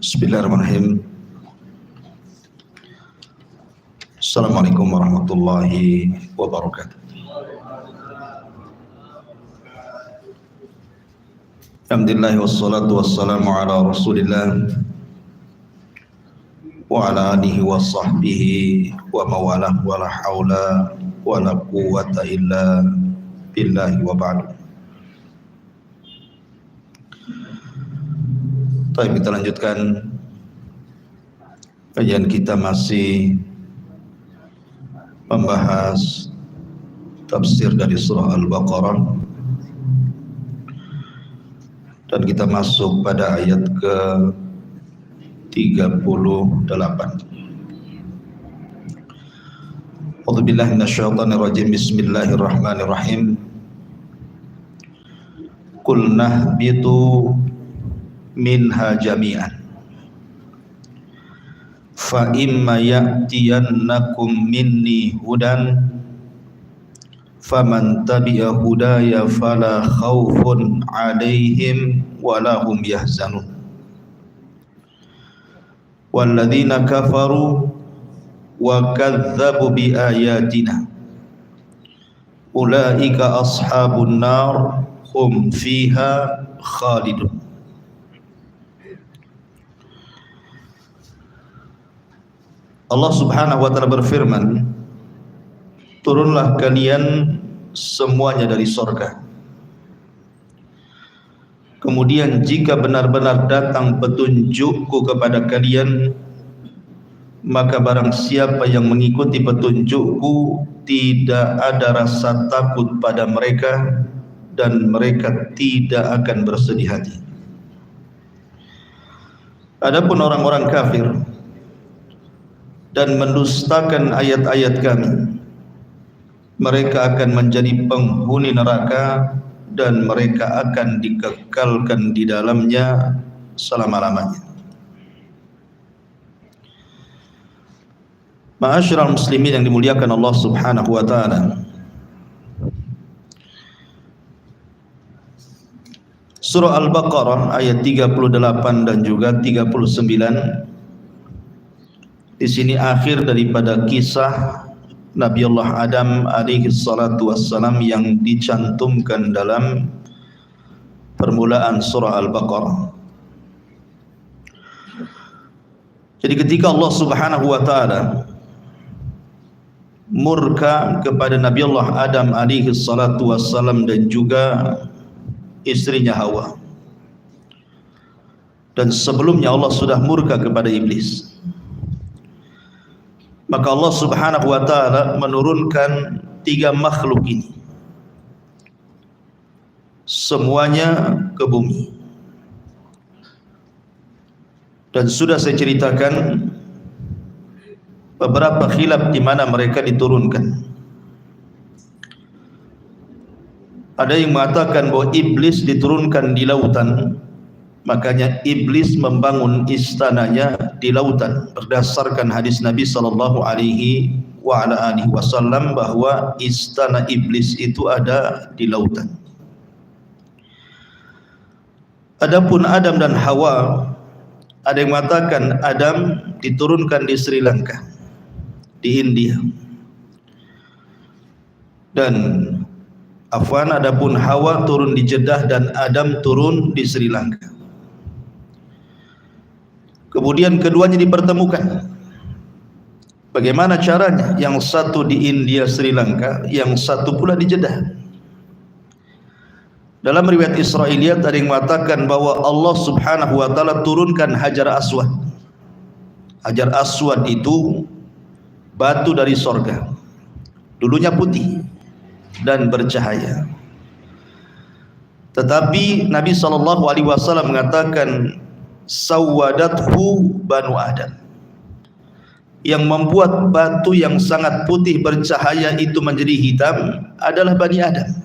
Bismillahirrahmanirrahim. Assalamualaikum warahmatullahi wabarakatuh. Alhamdulillah wassalatu wassalamu ala Rasulillah wa ala alihi wa sahbihi wa mawalah wa la hawla wa la quwwata illa billahi wa ba'du. Baik, kita lanjutkan kajian kita, masih membahas tafsir dari surah Al-Baqarah, dan kita masuk pada ayat ke 38. A'udzubillahi minasyaitonirrajim. Bismillahirrahmanirrahim. Qul nahbitu minha jami'an fa imma ya'tiyannakum minni hudan faman tabi'a hudaya fala khaufun 'alaihim wala hum yahzanun walladzina kafaru wa kadzdzabu bi ayatina ulaika ashabun nar hum fiha khalidun. Allah subhanahu wa ta'ala berfirman, turunlah kalian semuanya dari sorga. Kemudian jika benar-benar datang petunjukku kepada kalian, maka barang siapa yang mengikuti petunjukku, tidak ada rasa takut pada mereka dan mereka tidak akan bersedih hati. Adapun orang-orang kafir dan mendustakan ayat-ayat kami, mereka akan menjadi penghuni neraka dan mereka akan dikekalkan di dalamnya selama-lamanya. Ma'asyiral muslimin yang dimuliakan Allah subhanahu wa ta'ala, surah Al-Baqarah ayat 38 dan juga 39. Di sini akhir daripada kisah Nabi Allah Adam alaihi salatu wassalam yang dicantumkan dalam permulaan surah Al-Baqarah. Jadi ketika Allah subhanahu wa ta'ala murka kepada Nabi Allah Adam alaihi salatu wassalam dan juga istrinya Hawa, dan sebelumnya Allah sudah murka kepada iblis, maka Allah subhanahu wa ta'ala menurunkan 3 makhluk ini semuanya ke bumi. Dan sudah saya ceritakan beberapa khilaf di mana mereka diturunkan. Ada yang mengatakan bahwa iblis diturunkan di lautan, makanya iblis membangun istananya di lautan, berdasarkan hadis Nabi sallallahu alaihi wasallam bahwa istana iblis itu ada di lautan. Adapun Adam dan Hawa, ada yang mengatakan Adam diturunkan di Sri Lanka, di India, dan adapun Hawa turun di Jeddah dan Adam turun di Sri Lanka. Kemudian keduanya dipertemukan. Bagaimana caranya? Yang satu di India Sri Lanka, yang satu pula di Jeddah. Dalam riwayat Israiliyat ada yang mengatakan bahwa Allah subhanahu wa ta'ala turunkan Hajar Aswad. Hajar Aswad itu batu dari sorga. Dulunya putih dan bercahaya. Tetapi Nabi SAW mengatakan sawadathu banu Adam. Yang membuat batu yang sangat putih bercahaya itu menjadi hitam adalah Bani Adam.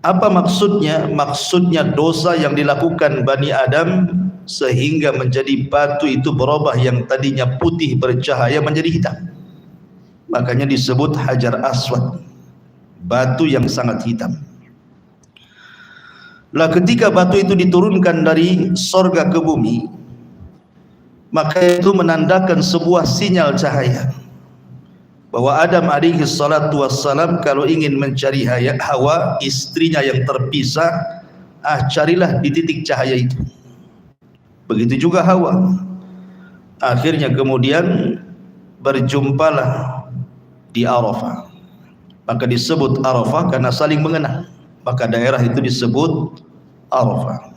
Apa maksudnya? Maksudnya dosa yang dilakukan Bani Adam sehingga menjadi batu itu berubah yang tadinya putih bercahaya menjadi hitam. Makanya disebut Hajar Aswad, batu yang sangat hitam. Lah ketika batu itu diturunkan dari sorga ke bumi, maka itu menandakan sebuah sinyal cahaya bahwa Adam alaihi salatu wassalam kalau ingin mencari Hawa, istrinya yang terpisah, carilah di titik cahaya itu. Begitu juga Hawa. Akhirnya kemudian berjumpalah di Arafah. Maka disebut Arafah karena saling mengenal. Maka daerah itu disebut Arafah.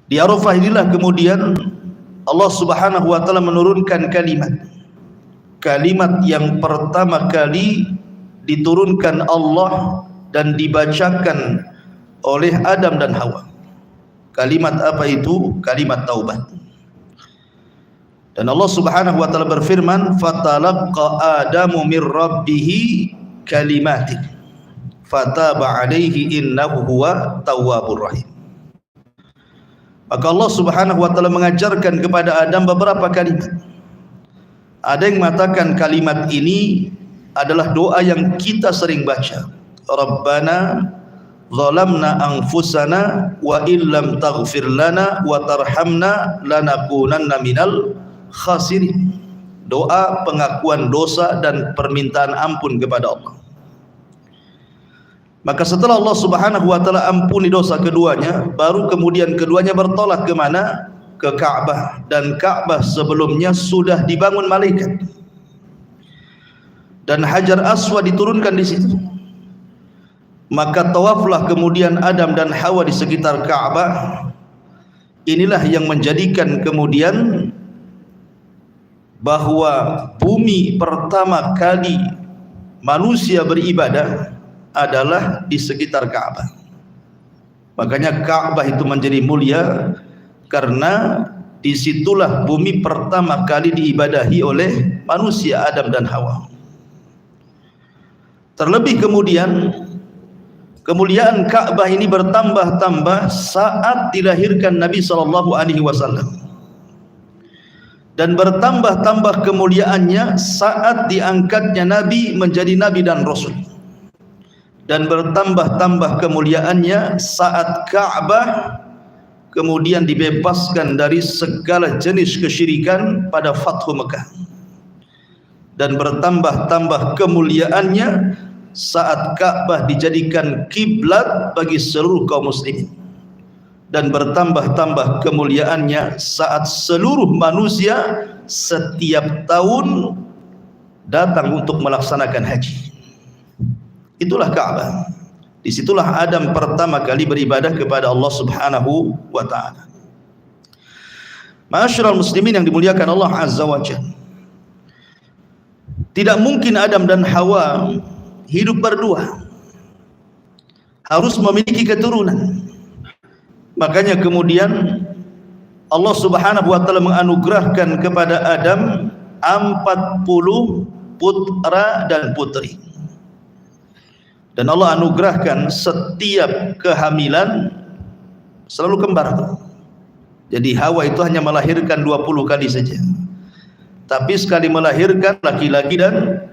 Di Arafah inilah kemudian Allah Subhanahu wa taala menurunkan kalimat yang pertama kali diturunkan Allah dan dibacakan oleh Adam dan Hawa. Kalimat apa itu? Kalimat taubat. Dan Allah Subhanahu wa taala berfirman, "Fatalaqqa Adamu mir rabbih kalimatin fataba alaihi innahu huwa tawwabur rahim." Maka Allah Subhanahu wa taala mengajarkan kepada Adam beberapa kalimat. Ada yang mengatakan kalimat ini adalah doa yang kita sering baca. Rabbana zalamna anfusana wa illam taghfir lana wa tarhamna lanakunanna minal khasirin. Doa pengakuan dosa dan permintaan ampun kepada Allah. Maka setelah Allah Subhanahu wa taala ampuni dosa keduanya, baru kemudian keduanya bertolak ke mana? Ke Ka'bah. Dan Ka'bah sebelumnya sudah dibangun malaikat. Dan Hajar Aswad diturunkan di situ. Maka tawaflah kemudian Adam dan Hawa di sekitar Ka'bah. Inilah yang menjadikan kemudian bahwa bumi pertama kali manusia beribadah adalah di sekitar Ka'bah. Makanya Ka'bah itu menjadi mulia karena disitulah bumi pertama kali diibadahi oleh manusia Adam dan Hawa. Terlebih kemudian kemuliaan Ka'bah ini bertambah-tambah saat dilahirkan Nabi SAW. Dan bertambah-tambah kemuliaannya saat diangkatnya Nabi menjadi Nabi dan Rasul. Dan bertambah-tambah kemuliaannya saat Ka'bah kemudian dibebaskan dari segala jenis kesyirikan pada Fathu Mekah. Dan bertambah-tambah kemuliaannya saat Ka'bah dijadikan kiblat bagi seluruh kaum muslimin. Dan bertambah-tambah kemuliaannya saat seluruh manusia setiap tahun datang untuk melaksanakan haji. Itulah Ka'bah. Disitulah Adam pertama kali beribadah kepada Allah Subhanahu wa ta'ala. Ma'asyiral muslimin yang dimuliakan Allah Azza wa Jalla, tidak mungkin Adam dan Hawa hidup berdua, harus memiliki keturunan. Makanya kemudian Allah Subhanahu wa ta'ala menganugerahkan kepada Adam 40 putra dan putri. Dan Allah anugerahkan setiap kehamilan selalu kembar. Jadi Hawa itu hanya melahirkan 20 kali saja. Tapi sekali melahirkan laki-laki dan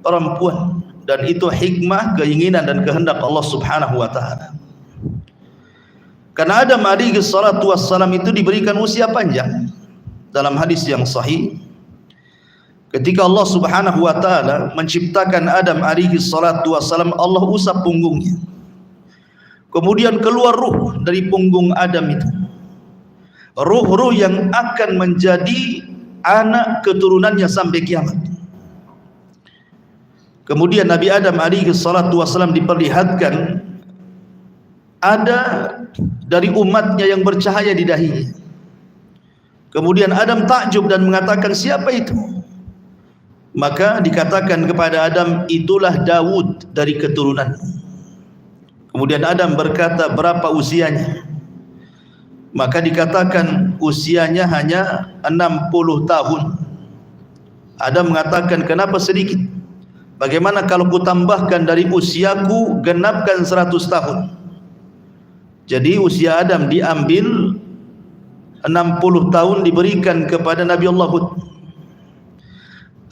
perempuan. Dan itu hikmah, keinginan dan kehendak Allah Subhanahu wa ta'ala. Karena Adam alaihi salatu wassalam itu diberikan usia panjang. Dalam hadis yang sahih, ketika Allah Subhanahu wa ta'ala menciptakan Adam alaihi salatu wassalam, Allah usap punggungnya. Kemudian keluar ruh dari punggung Adam itu. Ruh-ruh yang akan menjadi anak keturunannya sampai kiamat. Kemudian Nabi Adam alaihi salatu wassalam diperlihatkan ada dari umatnya yang bercahaya di dahinya. Kemudian Adam takjub dan mengatakan, siapa itu? Maka dikatakan kepada Adam, itulah Daud dari keturunan. Kemudian Adam berkata, berapa usianya? Maka dikatakan usianya hanya 60 tahun. Adam mengatakan, kenapa sedikit? Bagaimana kalau ku tambahkan dari usiaku, genapkan 100 tahun? Jadi usia Adam diambil, 60 tahun diberikan kepada Nabi Allah Hud.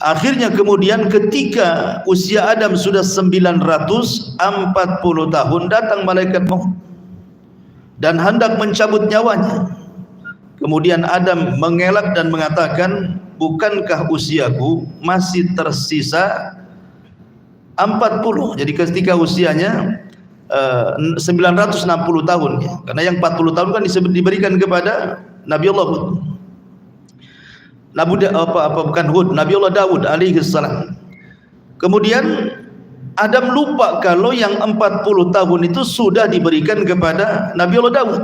Akhirnya kemudian ketika usia Adam sudah 940 tahun, datang malaikat maut dan hendak mencabut nyawanya. Kemudian Adam mengelak dan mengatakan, bukankah usiaku masih tersisa 40? Jadi ketika usianya 960 tahun ya. Karena yang 40 tahun kan diberikan kepada Nabi Allah Hud. Nabi Allah Daud alaihi salam. Kemudian Adam lupa kalau yang 40 tahun itu sudah diberikan kepada Nabi Allah Daud.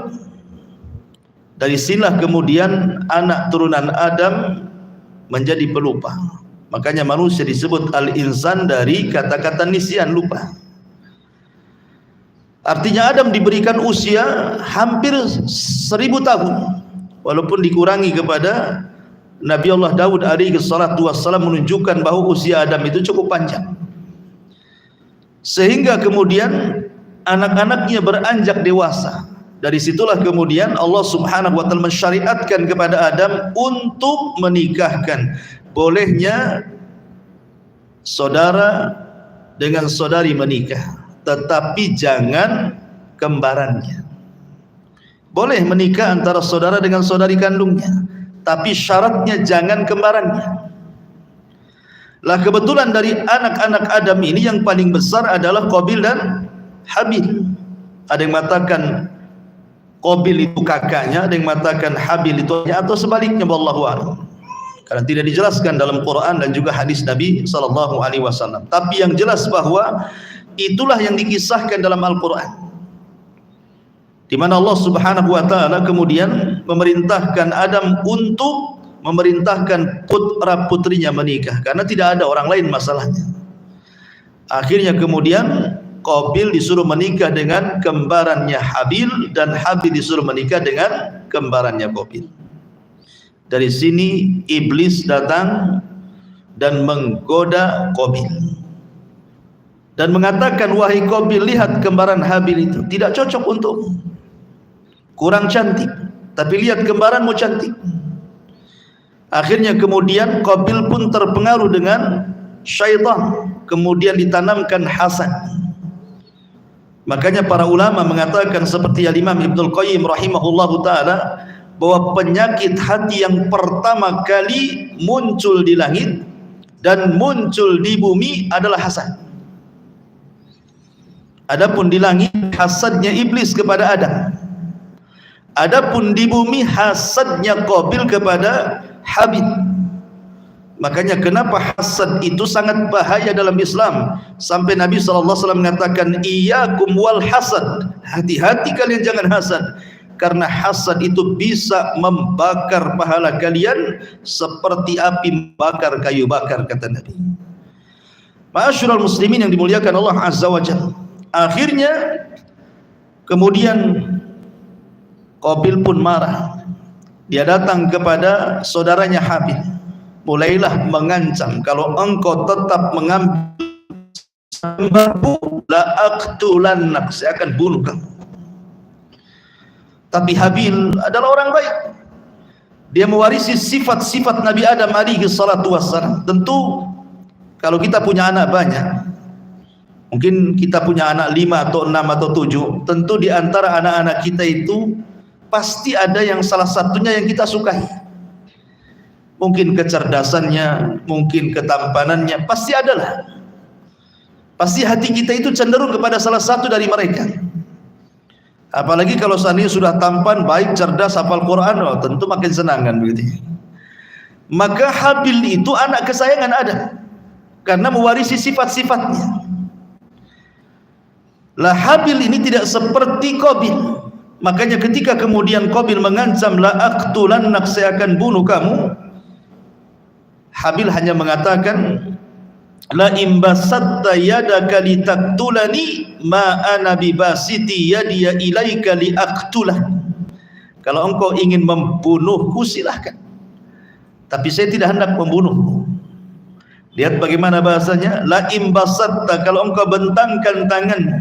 Dari sinilah kemudian anak turunan Adam menjadi pelupa. Makanya manusia disebut al-insan dari kata-kata nisyan, lupa. Artinya Adam diberikan usia hampir 1000 tahun, walaupun dikurangi kepada Nabi Allah Daud alaihi salatu wassalam, menunjukkan bahwa usia Adam itu cukup panjang. Sehingga kemudian anak-anaknya beranjak dewasa. Dari situlah kemudian Allah Subhanahu wa taala mensyariatkan kepada Adam untuk menikahkan. Bolehnya saudara dengan saudari menikah, tetapi jangan kembarannya. Boleh menikah antara saudara dengan saudari kandungnya, tapi syaratnya jangan kembarannya. Lah kebetulan dari anak-anak Adam ini yang paling besar adalah Qabil dan Habil. Ada yang mengatakan Qabil itu kakaknya, ada yang mengatakan Habil itu ayahnya, atau sebaliknya, wallahu a'lam. Karena tidak dijelaskan dalam Quran dan juga hadis Nabi sallallahu alaihi wasallam. Tapi yang jelas bahwa itulah yang dikisahkan dalam Al-Quran, di mana Allah Subhanahu wa taala kemudian memerintahkan Adam untuk memerintahkan putra putrinya menikah, karena tidak ada orang lain masalahnya. Akhirnya kemudian Qabil disuruh menikah dengan kembarannya Habil, dan Habil disuruh menikah dengan kembarannya Qabil. Dari sini iblis datang dan menggoda Qabil dan mengatakan, wahai Qabil, lihat kembaran Habil itu tidak cocok untukmu, kurang cantik, tapi lihat kembaranmu cantik. Akhirnya kemudian Qabil pun terpengaruh dengan syaitan, kemudian ditanamkan hasad. Makanya para ulama mengatakan seperti Imam Ibnul Qayyim rahimahullahu ta'ala, bahwa penyakit hati yang pertama kali muncul di langit dan muncul di bumi adalah hasad. Adapun di langit hasadnya iblis kepada Adam, adapun di bumi hasadnya Qabil kepada Habil. Makanya kenapa hasad itu sangat bahaya dalam Islam, sampai Nabi SAW mengatakan, iyyakum wal hasad, hati-hati kalian jangan hasad, karena hasad itu bisa membakar pahala kalian seperti api membakar kayu bakar, kata Nabi. Ma'asyiral muslimin yang dimuliakan Allah Azza wa Jalla. Akhirnya kemudian Qabil pun marah. Dia datang kepada saudaranya Habil, mulailah mengancam, kalau engkau tetap mengambil sembahku, la aqtulannak, saya akan bunuh kamu. Tapi Habil adalah orang baik, dia mewarisi sifat-sifat Nabi Adam alaihi salatu wassalam. Tentu kalau kita punya anak banyak, mungkin kita punya anak 5 atau 6 atau 7, tentu di antara anak-anak kita itu pasti ada yang salah satunya yang kita sukai. Mungkin kecerdasannya, mungkin ketampanannya, pasti adalah. Pasti hati kita itu cenderung kepada salah satu dari mereka. Apalagi kalau seandainya sudah tampan, baik, cerdas, hafal Quran, oh, tentu makin senang kan begitu. Maka Habil itu anak kesayangan Adam karena mewarisi sifat-sifatnya. Lah Habil ini tidak seperti Qabil. Makanya ketika kemudian Qabil mengancam, la aqtulannak, saya akan bunuh kamu, Habil hanya mengatakan, la imbasatta yadaka litaktulani ma ana bibasiti yadiya ilaika liaqtulah. Kalau engkau ingin membunuhku silahkan, tapi saya tidak hendak membunuhmu. Lihat bagaimana bahasanya, la imbasatta, kalau engkau bentangkan tanganmu,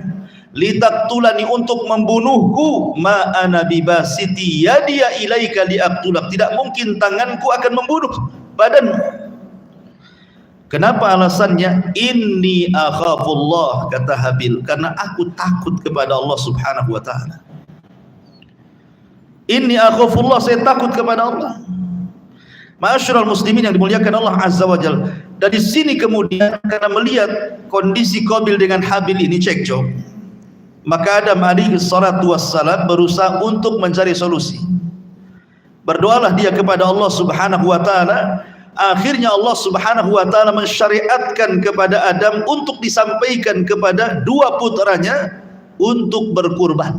litaktulani, untuk membunuhku, ma ana bibasiti yadiya ilaika liaqtulah, tidak mungkin tanganku akan membunuh badanmu. Kenapa alasannya? Inni akhafullah, kata Habil, karena aku takut kepada Allah subhanahu wa ta'ala. Inni akhafullah, saya takut kepada Allah. Ma'asyiral muslimin yang dimuliakan Allah azza wa jalla. Dari sini kemudian, karena melihat kondisi Qabil dengan Habil ini cekcok, maka Adam alaihi salatu wassalam berusaha untuk mencari solusi. Berdoalah dia kepada Allah subhanahu wa ta'ala. Akhirnya Allah subhanahu wa ta'ala mensyariatkan kepada Adam untuk disampaikan kepada dua putranya untuk berkurban.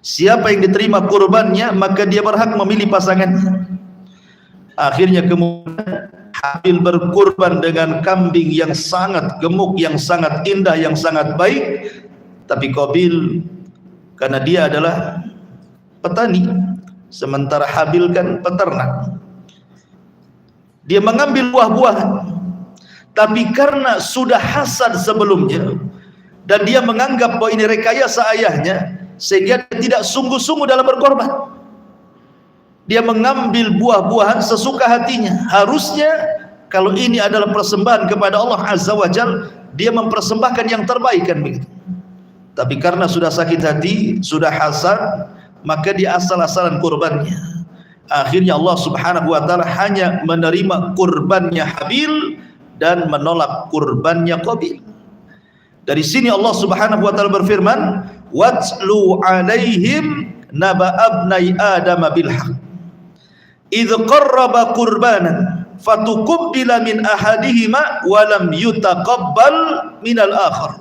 Siapa yang diterima kurbannya, maka dia berhak memilih pasangannya. Akhirnya kemudian Habil berkurban dengan kambing yang sangat gemuk, yang sangat indah, yang sangat baik. Tapi Qabil, karena dia adalah petani, sementara Habil kan peternak, dia mengambil buah-buahan, tapi karena sudah hasad sebelumnya dan dia menganggap bahwa ini rekayasa ayahnya, sehingga dia tidak sungguh-sungguh dalam berkorban. Dia mengambil buah-buahan sesuka hatinya. Harusnya kalau ini adalah persembahan kepada Allah azza wa jalla, dia mempersembahkan yang terbaik, kan begitu. Tapi karena sudah sakit hati, sudah hasad, maka dia asal-asalan kurbannya. Akhirnya Allah subhanahu wa ta'ala hanya menerima kurbannya Habil dan menolak kurbannya Qabil. Dari sini Allah subhanahu wa ta'ala berfirman, watlu alaihim naba abnai adam bilhaq idh qarraba qurbanan fatukubbila min ahadihima walam yutaqabbal minal akhar.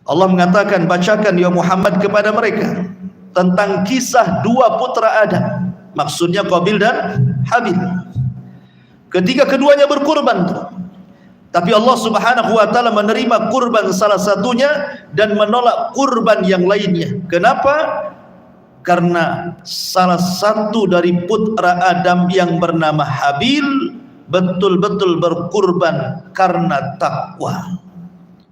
Allah mengatakan, bacakan ya Muhammad kepada mereka tentang kisah dua putra Adam, maksudnya Qabil dan Habil. Ketika keduanya berkurban, tapi Allah subhanahu wa ta'ala menerima kurban salah satunya dan menolak kurban yang lainnya. Kenapa? Karena salah satu dari putra Adam yang bernama Habil betul-betul berkurban karena takwa,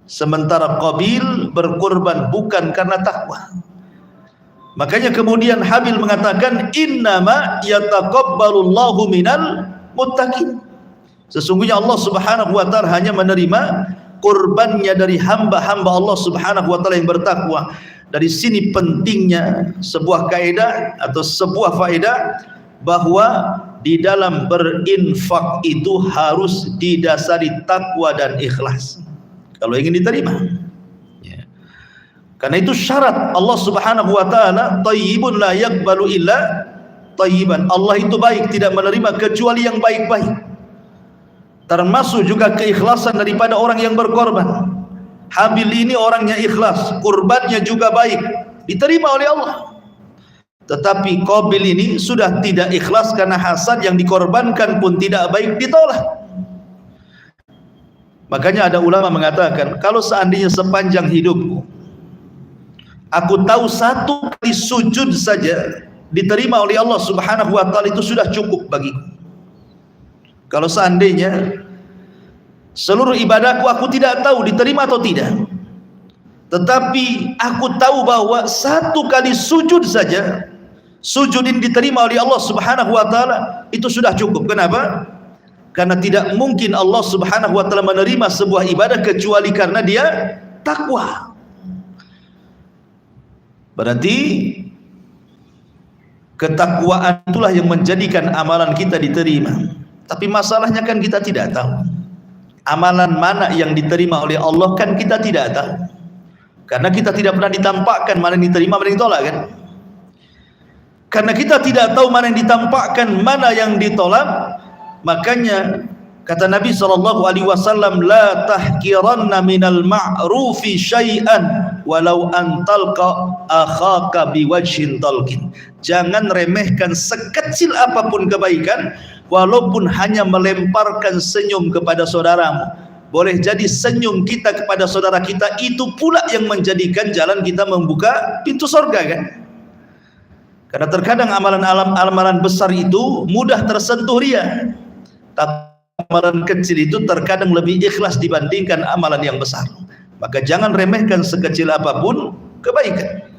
sementara Qabil berkurban bukan karena takwa. Makanya kemudian Habil mengatakan, innama yataqabbalullahu minal muttaqin, sesungguhnya Allah subhanahu wa ta'ala hanya menerima kurbannya dari hamba-hamba Allah subhanahu wa ta'ala yang bertakwa. Dari sini pentingnya sebuah kaidah atau sebuah faedah, bahwa di dalam berinfak itu harus didasari takwa dan ikhlas kalau ingin diterima. Karena itu syarat Allah subhanahu wa ta'ala, tayyibun la yakbalu illa tayyiban. Allah itu baik, tidak menerima kecuali yang baik-baik. Termasuk juga keikhlasan daripada orang yang berkorban. Habil ini orangnya ikhlas, kurbannya juga baik, diterima oleh Allah. Tetapi Qabil ini sudah tidak ikhlas karena hasad, yang dikorbankan pun tidak baik, ditolak. Makanya ada ulama mengatakan, kalau seandainya sepanjang hidupku aku tahu satu kali sujud saja diterima oleh Allah subhanahu wa ta'ala, itu sudah cukup bagiku. Kalau seandainya seluruh ibadahku aku tidak tahu diterima atau tidak, tetapi aku tahu bahwa satu kali sujud saja, sujud ini diterima oleh Allah subhanahu wa ta'ala, itu sudah cukup. Kenapa? Karena tidak mungkin Allah subhanahu wa ta'ala menerima sebuah ibadah kecuali karena dia takwa. Berarti ketakwaan itulah yang menjadikan amalan kita diterima. Tapi masalahnya kan kita tidak tahu amalan mana yang diterima oleh Allah, kan kita tidak tahu. Karena kita tidak pernah ditampakkan mana yang diterima, mana yang ditolak, kan? Karena kita tidak tahu mana yang ditampakkan, mana yang ditolak, makanya Kata Nabi SAW, la tahkiranna minal ma'rufi syai'an walau antalqa akhaka biwajhin talqin. Jangan remehkan sekecil apapun kebaikan, walaupun hanya melemparkan senyum kepada saudaramu. Boleh jadi senyum kita kepada saudara kita itu pula yang menjadikan jalan kita membuka pintu surga, kan? Karena terkadang amalan besar itu mudah tersentuh ria, tapi amalan kecil itu terkadang lebih ikhlas dibandingkan amalan yang besar. Maka jangan remehkan sekecil apapun kebaikan.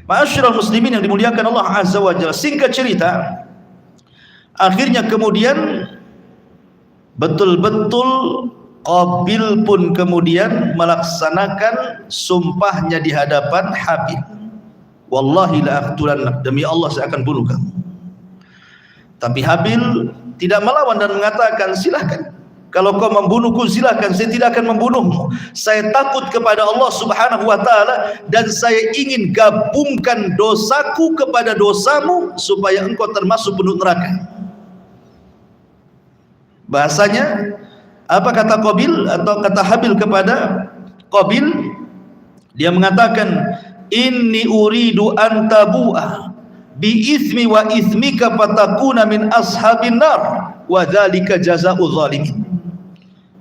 Ma'asyiral muslimin yang dimuliakan Allah Azza wa Jalla, singkat cerita, akhirnya kemudian betul-betul Qabil pun kemudian melaksanakan sumpahnya di hadapan Habil. Wallahi la aqtulannak, demi Allah saya akan bunuh kamu. Tapi Habil tidak melawan dan mengatakan, silahkan, kalau kau membunuhku silahkan, saya tidak akan membunuhmu. Saya takut kepada Allah Subhanahu wa ta'ala, dan saya ingin gabungkan dosaku kepada dosamu supaya engkau termasuk penduduk neraka. Bahasanya apa kata Qabil atau kata Habil kepada Qabil? Dia mengatakan, inni uridu an tabu'a bi ithmi wa ithmika fatakuna min ashabin nar wa dzalika jazaa'u zalimin.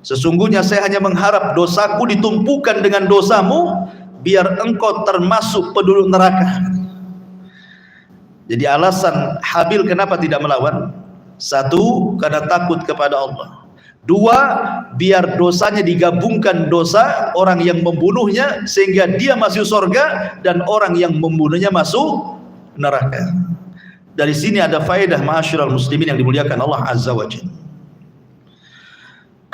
Sesungguhnya saya hanya mengharap dosaku ditumpukan dengan dosamu biar engkau termasuk penduduk neraka. Jadi alasan Habil kenapa tidak melawan, satu, karena takut kepada Allah. Dua, biar dosanya digabungkan dosa orang yang membunuhnya sehingga dia masuk surga dan orang yang membunuhnya masuk neraka. Dari sini ada faedah, ma'asyiral muslimin yang dimuliakan Allah Azza wa Jalla.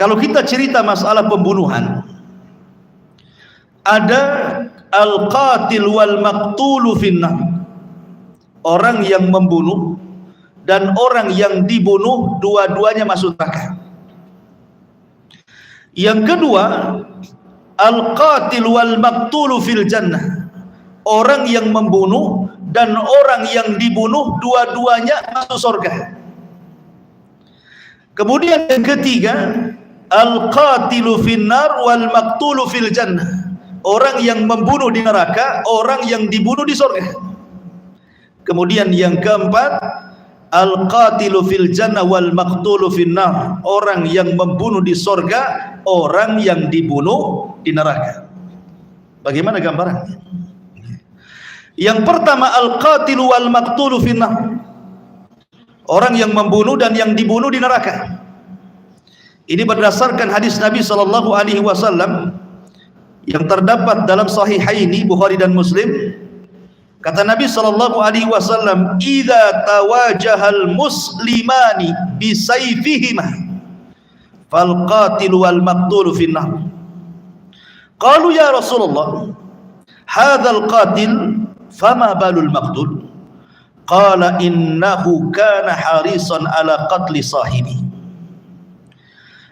Kalau kita cerita masalah pembunuhan, ada al-qatil wal maqtulu finnar, orang yang membunuh dan orang yang dibunuh dua-duanya masuk neraka. Yang kedua, al-qatil wal maqtulu fil jannah, orang yang membunuh dan orang yang dibunuh dua-duanya masuk surga. Kemudian yang ketiga, al-qatilu finnar wal maqtulu fil jannah, orang yang membunuh di neraka, orang yang dibunuh di surga. Kemudian yang keempat, al-qatilu fil jannah wal maqtulu finnar, orang yang membunuh di surga, orang yang dibunuh di neraka. Bagaimana gambarannya? Yang pertama, al-qatilu wal maqtulu finnar, orang yang membunuh dan yang dibunuh di neraka. Ini berdasarkan hadis Nabi SAW yang terdapat dalam Sahihaini Bukhari dan Muslim. Kata Nabi SAW, idza tawajahal muslimani bisayfihima fal qatilu wal maqtulu finnar. Qalu ya Rasulullah, hadzal qatil fama balul maqtul? Qala innahu kana harisan ala qatli sahibi.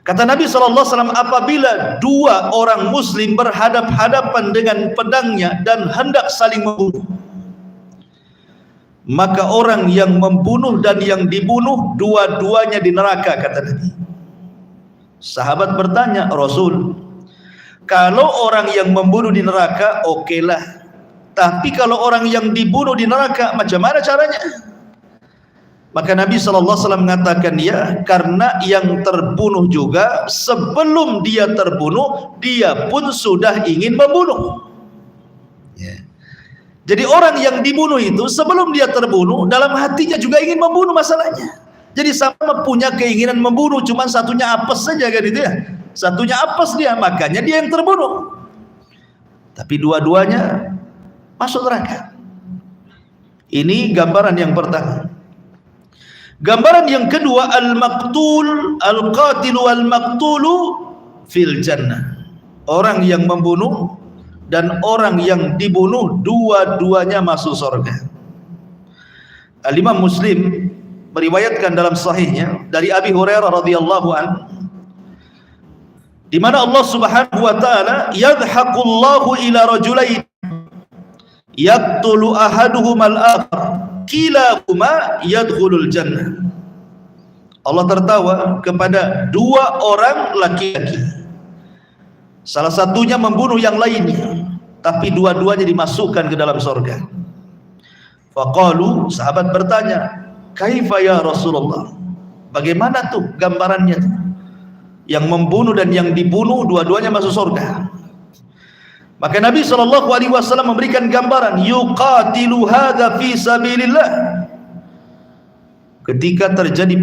Kata Nabi SAW, apabila dua orang muslim berhadap-hadapan dengan pedangnya dan hendak saling membunuh, maka orang yang membunuh dan yang dibunuh dua-duanya di neraka, kata Nabi. Sahabat bertanya, Rasul, kalau orang yang membunuh di neraka, okelah. Tapi kalau orang yang dibunuh di neraka, macam mana caranya? Maka Nabi SAW mengatakan, ya, karena yang terbunuh juga sebelum dia terbunuh, dia pun sudah ingin membunuh. Jadi orang yang dibunuh itu sebelum dia terbunuh, dalam hatinya juga ingin membunuh masalahnya. Jadi sama punya keinginan membunuh, cuma satunya apes saja, kan itu ya. Satunya apes dia, makanya dia yang terbunuh. Tapi dua-duanya masuk neraka. Ini gambaran yang pertama. Gambaran yang kedua, al-maqtul, al-qatil wal maqtulu fil jannah, orang yang membunuh dan orang yang dibunuh dua-duanya masuk surga. Al-Imam Muslim meriwayatkan dalam sahihnya dari Abi Hurairah radhiyallahu anhu, di mana Allah Subhanahu wa taala, yadhaqullahu ila rajulain yaqtulu ahaduhuma al-akhar kilahuma yadkhulul jannah. Allah tertawa kepada dua orang laki-laki. Salah satunya membunuh yang lainnya, tapi dua-duanya dimasukkan ke dalam surga. Faqalu, sahabat bertanya, kaifa ya Rasulullah? Bagaimana tuh gambarannya tuh? Yang membunuh dan yang dibunuh dua-duanya masuk surga. Maka Nabi SAW memberikan gambaran, yuqatilu hadza fi sabilillah. Ketika terjadi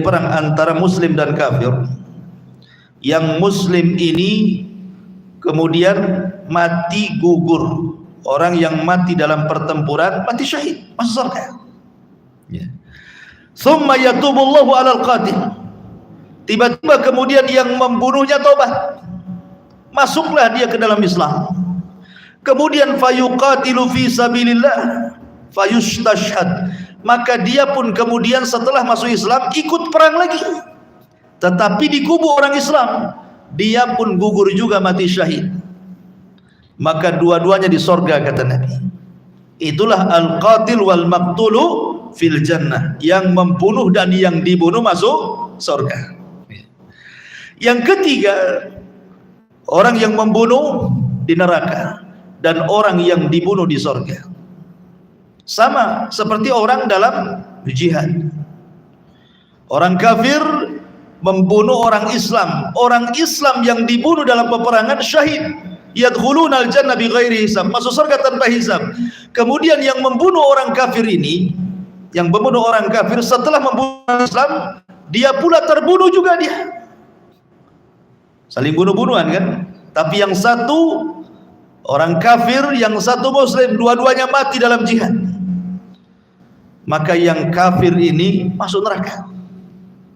perang antara muslim dan kafir, yang muslim ini kemudian mati gugur, orang yang mati dalam pertempuran mati syahid, masuk surga. Tsumma yatubullahu 'alal qatil. Tiba-tiba kemudian yang membunuhnya tobat, masuklah dia ke dalam Islam. Kemudian fayuqatilu fi sabilillah fayustashhad, maka dia pun kemudian setelah masuk Islam ikut perang lagi, tetapi di kubu orang Islam dia pun gugur juga, mati syahid. Maka dua-duanya di surga, kata Nabi. Itulah al-qatil wal maqtulu fil jannah, yang membunuh dan yang dibunuh masuk surga. Yang ketiga, orang yang membunuh di neraka dan orang yang dibunuh di surga. Sama seperti orang dalam jihad. Orang kafir membunuh orang Islam yang dibunuh dalam peperangan syahid, yadkhuluna al-jannah bighairi hisab, masuk surga tanpa hisab. Kemudian yang membunuh orang kafir ini, yang membunuh orang kafir setelah membunuh orang Islam, dia pula terbunuh juga dia. Saling bunuh-bunuhan kan? Tapi yang satu orang kafir, yang satu muslim, dua-duanya mati dalam jihad. Maka yang kafir ini masuk neraka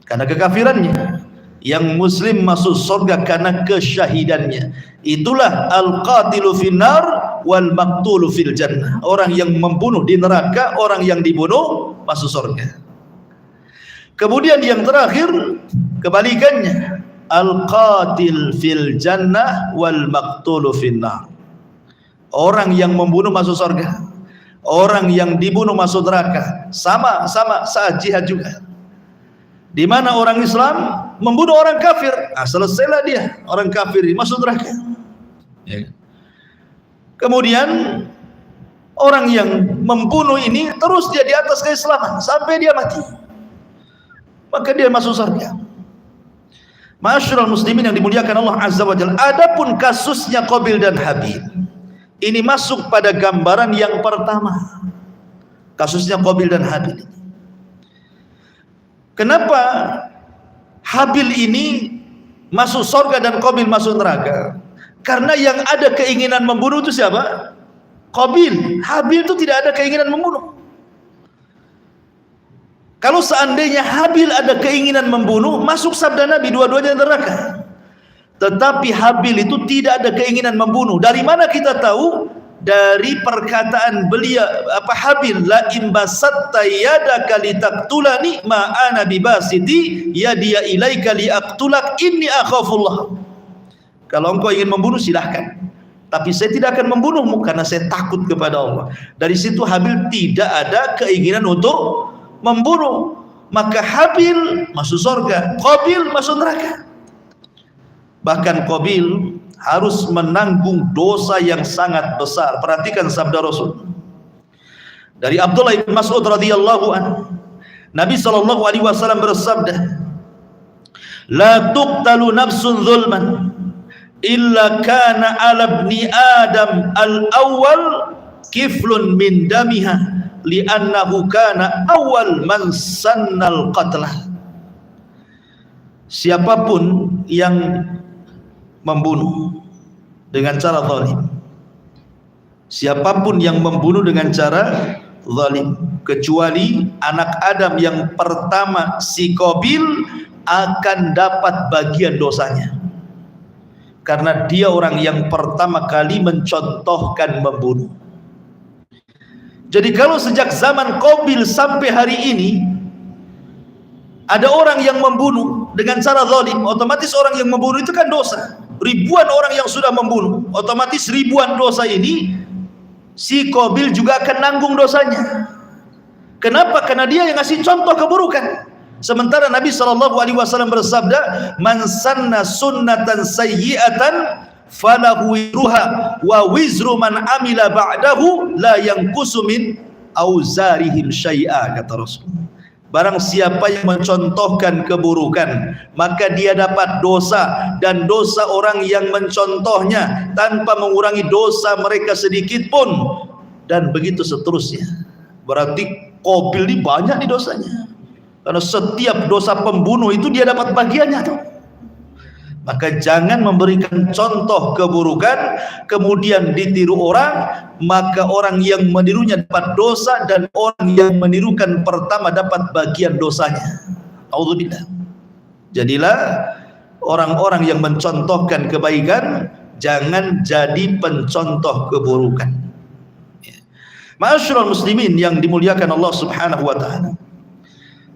karena kekafirannya, yang muslim masuk surga karena kesyahidannya. Itulah al-qatilu finnar wal maqtulu fil jannah, orang yang membunuh di neraka, orang yang dibunuh masuk surga. Kemudian yang terakhir kebalikannya, al-qatil fil jannah wal maqtulu finnar, orang yang membunuh masuk surga, orang yang dibunuh masuk neraka. Sama-sama saat jihad juga. Di mana orang Islam membunuh orang kafir, selesailah dia, orang kafir masuk neraka. Kemudian orang yang membunuh ini terus dia di atas keislaman sampai dia mati, maka dia masuk surga. Ma'asyiral muslimin yang dimuliakan Allah Azza wa Jalla, adapun kasusnya Qabil dan Habil, ini masuk pada gambaran yang pertama, kasusnya Qabil dan Habil. Kenapa Habil ini masuk surga dan Qabil masuk neraka? Karena yang ada keinginan membunuh itu siapa? Qabil. Habil itu tidak ada keinginan membunuh. Kalau seandainya Habil ada keinginan membunuh, masuk sabda Nabi, dua-duanya neraka. Tetapi Habil itu tidak ada keinginan membunuh. Dari mana kita tahu? Dari perkataan beliau, Habil, la imbasatta yadaka litaqtulani ma ana bibasiti yadiya ilaika liaqtulak inni akhafullah. Kalau engkau ingin membunuh silahkan, tapi saya tidak akan membunuhmu karena saya takut kepada Allah. Dari situ Habil tidak ada keinginan untuk membunuh. Maka Habil masuk surga, Qabil masuk neraka. Bahkan Qabil harus menanggung dosa yang sangat besar. Perhatikan sabda Rasul dari Abdullah bin Mas'ud radhiyallahu anhu. Nabi SAW bersabda, la tuqtalu nafsun zulman illa kana ala ibni adam al-awwal kiflun min damiha li'annahu kana awal man sannal qatlah. Siapapun yang membunuh dengan cara zalim, siapapun yang membunuh dengan cara zalim, kecuali anak Adam yang pertama si Qabil, akan dapat bagian dosanya karena dia orang yang pertama kali mencontohkan membunuh. Jadi kalau sejak zaman Qabil sampai hari ini ada orang yang membunuh dengan cara zalim, otomatis orang yang membunuh itu kan dosa. Ribuan orang yang sudah membunuh, otomatis ribuan dosa ini si Qabil juga akan nanggung dosanya. Kenapa? Karena dia yang ngasih contoh keburukan. Sementara Nabi SAW bersabda, "Man sanna sunnatan sayyi'atan falahu wizruha wa wizru man amila ba'dahu la yanqusu min auzarihim syai'a," kata Rasul. Barang siapa yang mencontohkan keburukan, maka dia dapat dosa, dan dosa orang yang mencontohnya tanpa mengurangi dosa mereka sedikit pun, dan begitu seterusnya. Berarti Qabil ini banyak nih dosanya, karena setiap dosa pembunuh itu dia dapat bagiannya tuh. Maka jangan memberikan contoh keburukan kemudian ditiru orang, maka orang yang menirunya dapat dosa dan orang yang menirukan pertama dapat bagian dosanya. Auzubillah. Jadilah orang-orang yang mencontohkan kebaikan, jangan jadi pencontoh keburukan. Ma'asyiral muslimin yang dimuliakan Allah Subhanahu wa taala.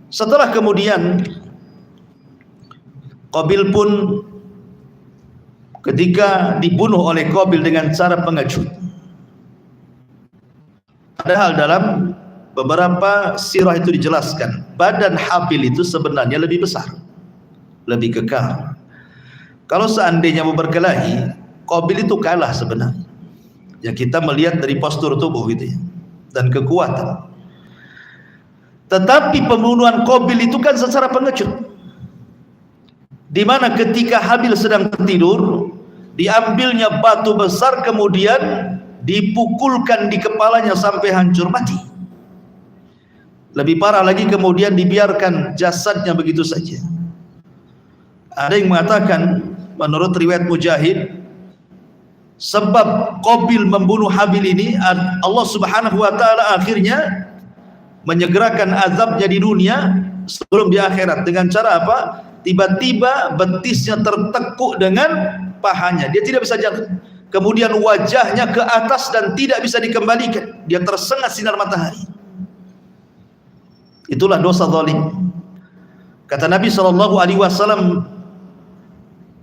Setelah kemudian Qabil pun ketika dibunuh oleh Qabil dengan cara pengecut. Padahal dalam beberapa sirah itu dijelaskan, badan Habil itu sebenarnya lebih besar, lebih kekal. Kalau seandainya mau berkelahi, Qabil itu kalah sebenarnya. Ya, kita melihat dari postur tubuh gitu ya, dan kekuatan. Tetapi pembunuhan Qabil itu kan secara pengecut, di mana ketika Habil sedang tertidur, diambilnya batu besar kemudian dipukulkan di kepalanya sampai hancur mati. Lebih parah lagi, kemudian dibiarkan jasadnya begitu saja. Ada yang mengatakan menurut riwayat Mujahid, sebab Qabil membunuh Habil ini, Allah Subhanahu wa taala akhirnya menyegerakan azabnya di dunia sebelum di akhirat. Dengan cara apa? Tiba-tiba betisnya tertekuk dengan pahanya, dia tidak bisa jalan. Kemudian wajahnya ke atas dan tidak bisa dikembalikan, dia tersengat sinar matahari. Itulah dosa zalim. Kata Nabi SAW,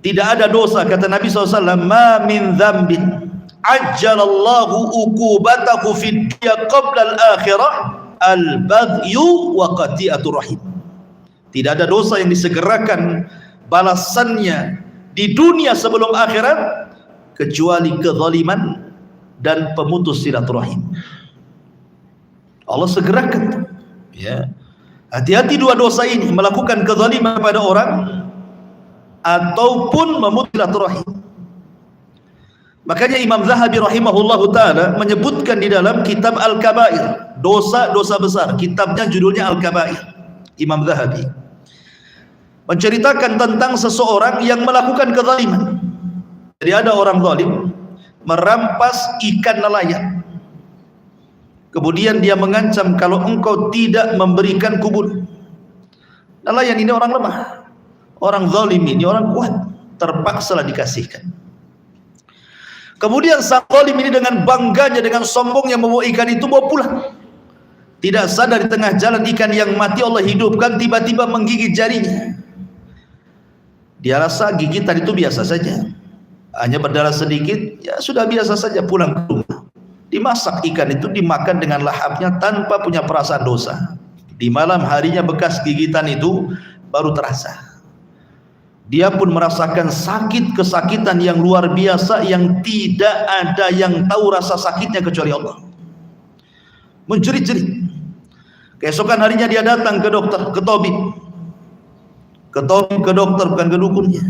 tidak ada dosa, kata Nabi SAW, ma min dzambin ajjalallahu uqubatahu fid dunya qabla al-akhirah al-baghyu wa qati'atur rahim. Tidak ada dosa yang disegerakan balasannya di dunia sebelum akhirat kecuali kezaliman dan pemutus silaturahim. Allah segerakan. Ya. Hati-hati dua dosa ini, melakukan kezaliman pada orang ataupun memutus silaturahim. Makanya Imam Zahabi rahimahullahu taala menyebutkan di dalam kitab Al-Kabair, dosa-dosa besar. Kitabnya judulnya Al-Kabair. Imam Zahabi menceritakan tentang seseorang yang melakukan kezaliman. Jadi ada orang zalim merampas ikan nelayan. Kemudian dia mengancam, kalau engkau tidak memberikan kubur. Nelayan ini orang lemah, orang zalim ini orang kuat, terpaksalah dikasihkan. Kemudian sang zalim ini dengan bangganya, dengan sombongnya membawa ikan itu bawa pulang. Tidak sadar di tengah jalan ikan yang mati Allah hidupkan, tiba-tiba menggigit jarinya. Dia rasa gigitan itu biasa saja, hanya berdarah sedikit, ya sudah biasa saja, pulang ke rumah. Dimasak ikan itu, dimakan dengan lahapnya tanpa punya perasaan dosa. Di malam harinya bekas gigitan itu baru terasa. Dia pun merasakan sakit, kesakitan yang luar biasa yang tidak ada yang tahu rasa sakitnya kecuali Allah. Menjerit-jerit. Keesokan harinya dia datang ke dokter, ke tabib. Ke dokter, bukan ke dukunnya.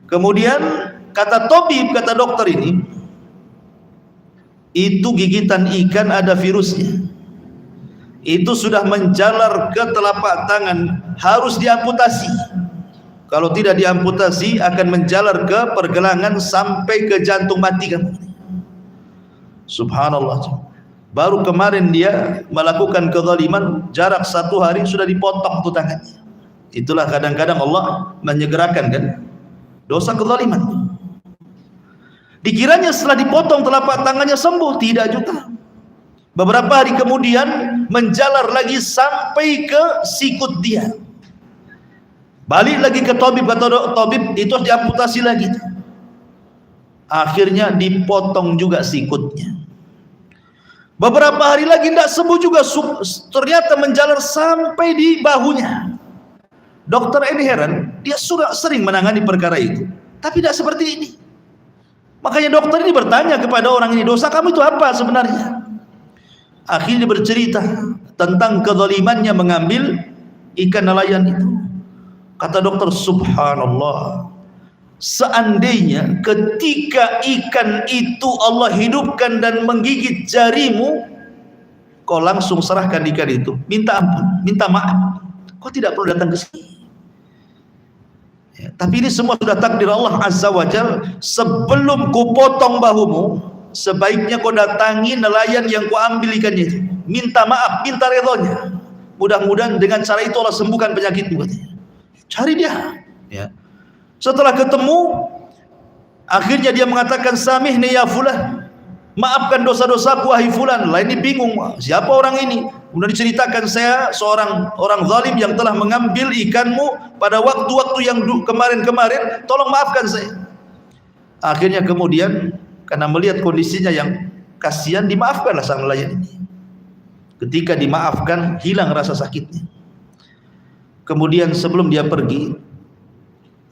Kemudian kata tabib, kata dokter ini, itu gigitan ikan ada virusnya. Itu sudah menjalar ke telapak tangan, harus diamputasi. Kalau tidak diamputasi akan menjalar ke pergelangan sampai ke jantung mati kan. Subhanallah. Baru kemarin dia melakukan kezaliman, jarak 1 hari sudah dipotong tuh tangannya. Itulah kadang-kadang Allah menyegerakan kan dosa kezaliman. Dikiranya setelah dipotong telapak tangannya sembuh, tidak juga. Beberapa hari kemudian menjalar lagi sampai ke sikut dia. Balik lagi ke tabib, kata tabib itu harus diamputasi lagi. Akhirnya dipotong juga sikutnya. Beberapa hari lagi tidak sembuh juga, ternyata menjalar sampai di bahunya. Dokter ini heran, dia sudah sering menangani perkara itu, tapi tidak seperti ini. Makanya dokter ini bertanya kepada orang ini, dosa kamu itu apa sebenarnya? Akhirnya bercerita tentang kezalimannya mengambil ikan nelayan itu. Kata dokter, subhanallah, seandainya ketika ikan itu Allah hidupkan dan menggigit jarimu, kau langsung serahkan ikan itu, minta ampun, minta maaf, kau tidak perlu datang ke sini. Ya, tapi ini semua sudah takdir Allah Azza wa Jal. Sebelum ku potong bahumu, sebaiknya kau datangi nelayan yang kau ambil ikannya itu, minta maaf, minta redhonya. Mudah-mudahan dengan cara itu Allah sembuhkan penyakitmu. Cari dia. Ya. Setelah ketemu, akhirnya dia mengatakan, samihni ya fulan, maafkan dosa-dosaku wahai fulan. Lah ini bingung, siapa orang ini? Kemudian diceritakan, saya seorang orang zalim yang telah mengambil ikanmu pada waktu-waktu yang kemarin-kemarin, tolong maafkan saya. Akhirnya kemudian karena melihat kondisinya yang kasihan, dimaafkanlah sang nelayan ini. Ketika dimaafkan, hilang rasa sakitnya. Kemudian sebelum dia pergi,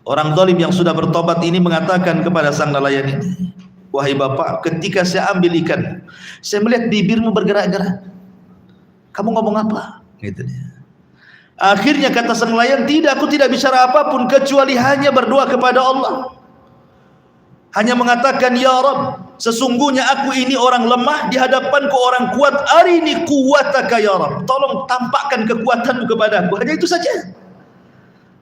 orang zalim yang sudah bertobat ini mengatakan kepada sang nelayan ini, wahai bapak, ketika saya ambil ikan, saya melihat bibirmu bergerak-gerak. Kamu ngomong apa? Gitu dia. Akhirnya kata sang nelayan, tidak, aku tidak bicara apapun kecuali hanya berdoa kepada Allah. Hanya mengatakan, ya Rabb, sesungguhnya aku ini orang lemah, di hadapanku orang kuat, arini quwwataka ya Rabb, tolong tampakkan kekuatanmu kepadaku. Hanya itu saja.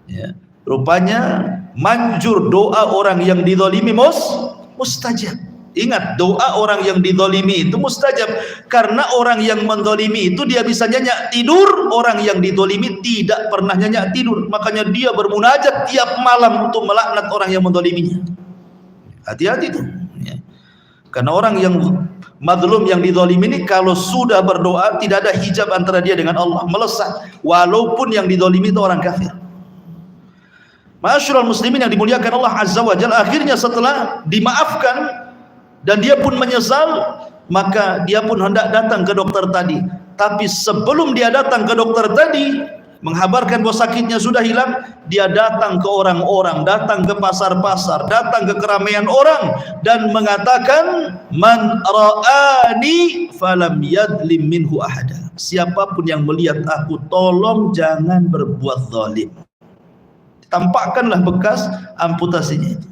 Ya. Rupanya manjur doa orang yang dizalimi mustajab. Ingat, doa orang yang dizalimi itu mustajab, karena orang yang menzalimi itu dia bisa nyenyak tidur, orang yang dizalimi tidak pernah nyenyak tidur. Makanya dia bermunajat tiap malam untuk melaknat orang yang menzaliminya. Hati-hati itu. Ya. Karena orang yang mazlum, yang dizalimi ini kalau sudah berdoa tidak ada hijab antara dia dengan Allah, melesat, walaupun yang dizalimi itu orang kafir. Ma'asyiral muslimin yang dimuliakan Allah Azza wa Jalla, akhirnya setelah dimaafkan dan dia pun menyesal, maka dia pun hendak datang ke dokter tadi. Tapi sebelum dia datang ke dokter tadi, menghabarkan bahwa sakitnya sudah hilang, dia datang ke orang-orang, datang ke pasar-pasar, datang ke keramaian orang dan mengatakan, man ra'ani falam yadlim minhu ahada. Siapapun yang melihat aku, tolong jangan berbuat zalim. Tampakkanlah bekas amputasinya itu.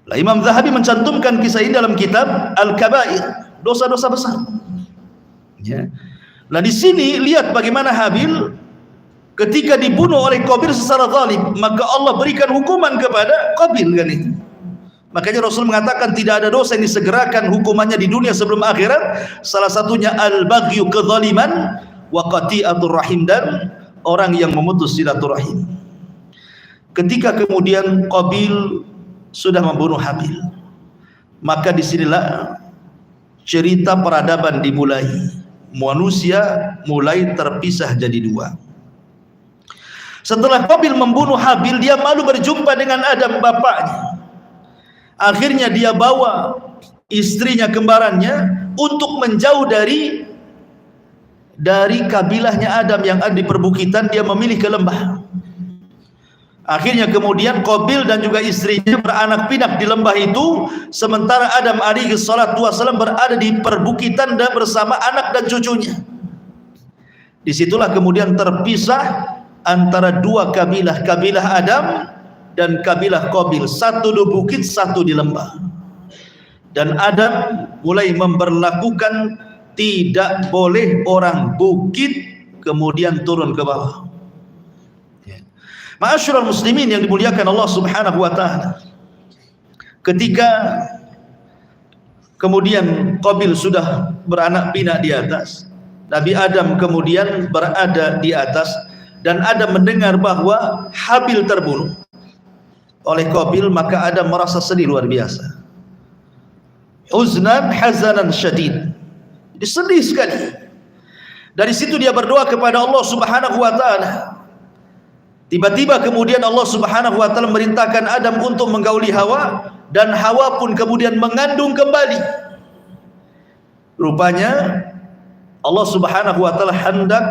Lah, Imam Zahabi mencantumkan kisah ini dalam kitab Al-Kabair, dosa-dosa besar. Ya. Nah di sini lihat bagaimana Habil ketika dibunuh oleh Qabil secara zalim, maka Allah berikan hukuman kepada Qabil kan itu. Makanya Rasul mengatakan tidak ada dosa yang disegerakan hukumannya di dunia sebelum akhirat. Salah satunya al-baghyu, kezaliman, wa qati'atur rahim, dan orang yang memutus silaturahim. Ketika kemudian Qabil sudah membunuh Habil, maka disinilah cerita peradaban dimulai. Manusia mulai terpisah jadi dua. Setelah Qabil membunuh Habil, dia malu berjumpa dengan Adam bapaknya. Akhirnya dia bawa istrinya kembarannya untuk menjauh dari kabilahnya Adam yang ada di perbukitan. Dia memilih ke lembah. Akhirnya kemudian Qabil dan juga istrinya beranak pinak di lembah itu, sementara Adam alaihi salatu wasallam berada di perbukitan dan bersama anak dan cucunya. Disitulah kemudian terpisah antara dua kabilah, kabilah Adam dan kabilah Qabil, satu di bukit, satu di lembah. Dan Adam mulai memberlakukan tidak boleh orang bukit kemudian turun ke bawah. Ma'asyiral muslimin yang dimuliakan Allah Subhanahu wa taala. Ketika kemudian Qabil sudah beranak pinak di atas, Nabi Adam kemudian berada di atas, dan Adam mendengar bahwa Habil terbunuh oleh Qabil, maka Adam merasa sedih luar biasa. Uznan hazanan syadid. Dia sedih sekali. Dari situ dia berdoa kepada Allah Subhanahu wa taala. Tiba-tiba kemudian Allah Subhanahu wa taala merintahkan Adam untuk menggauli Hawa, dan Hawa pun kemudian mengandung kembali. Rupanya Allah Subhanahu wa taala hendak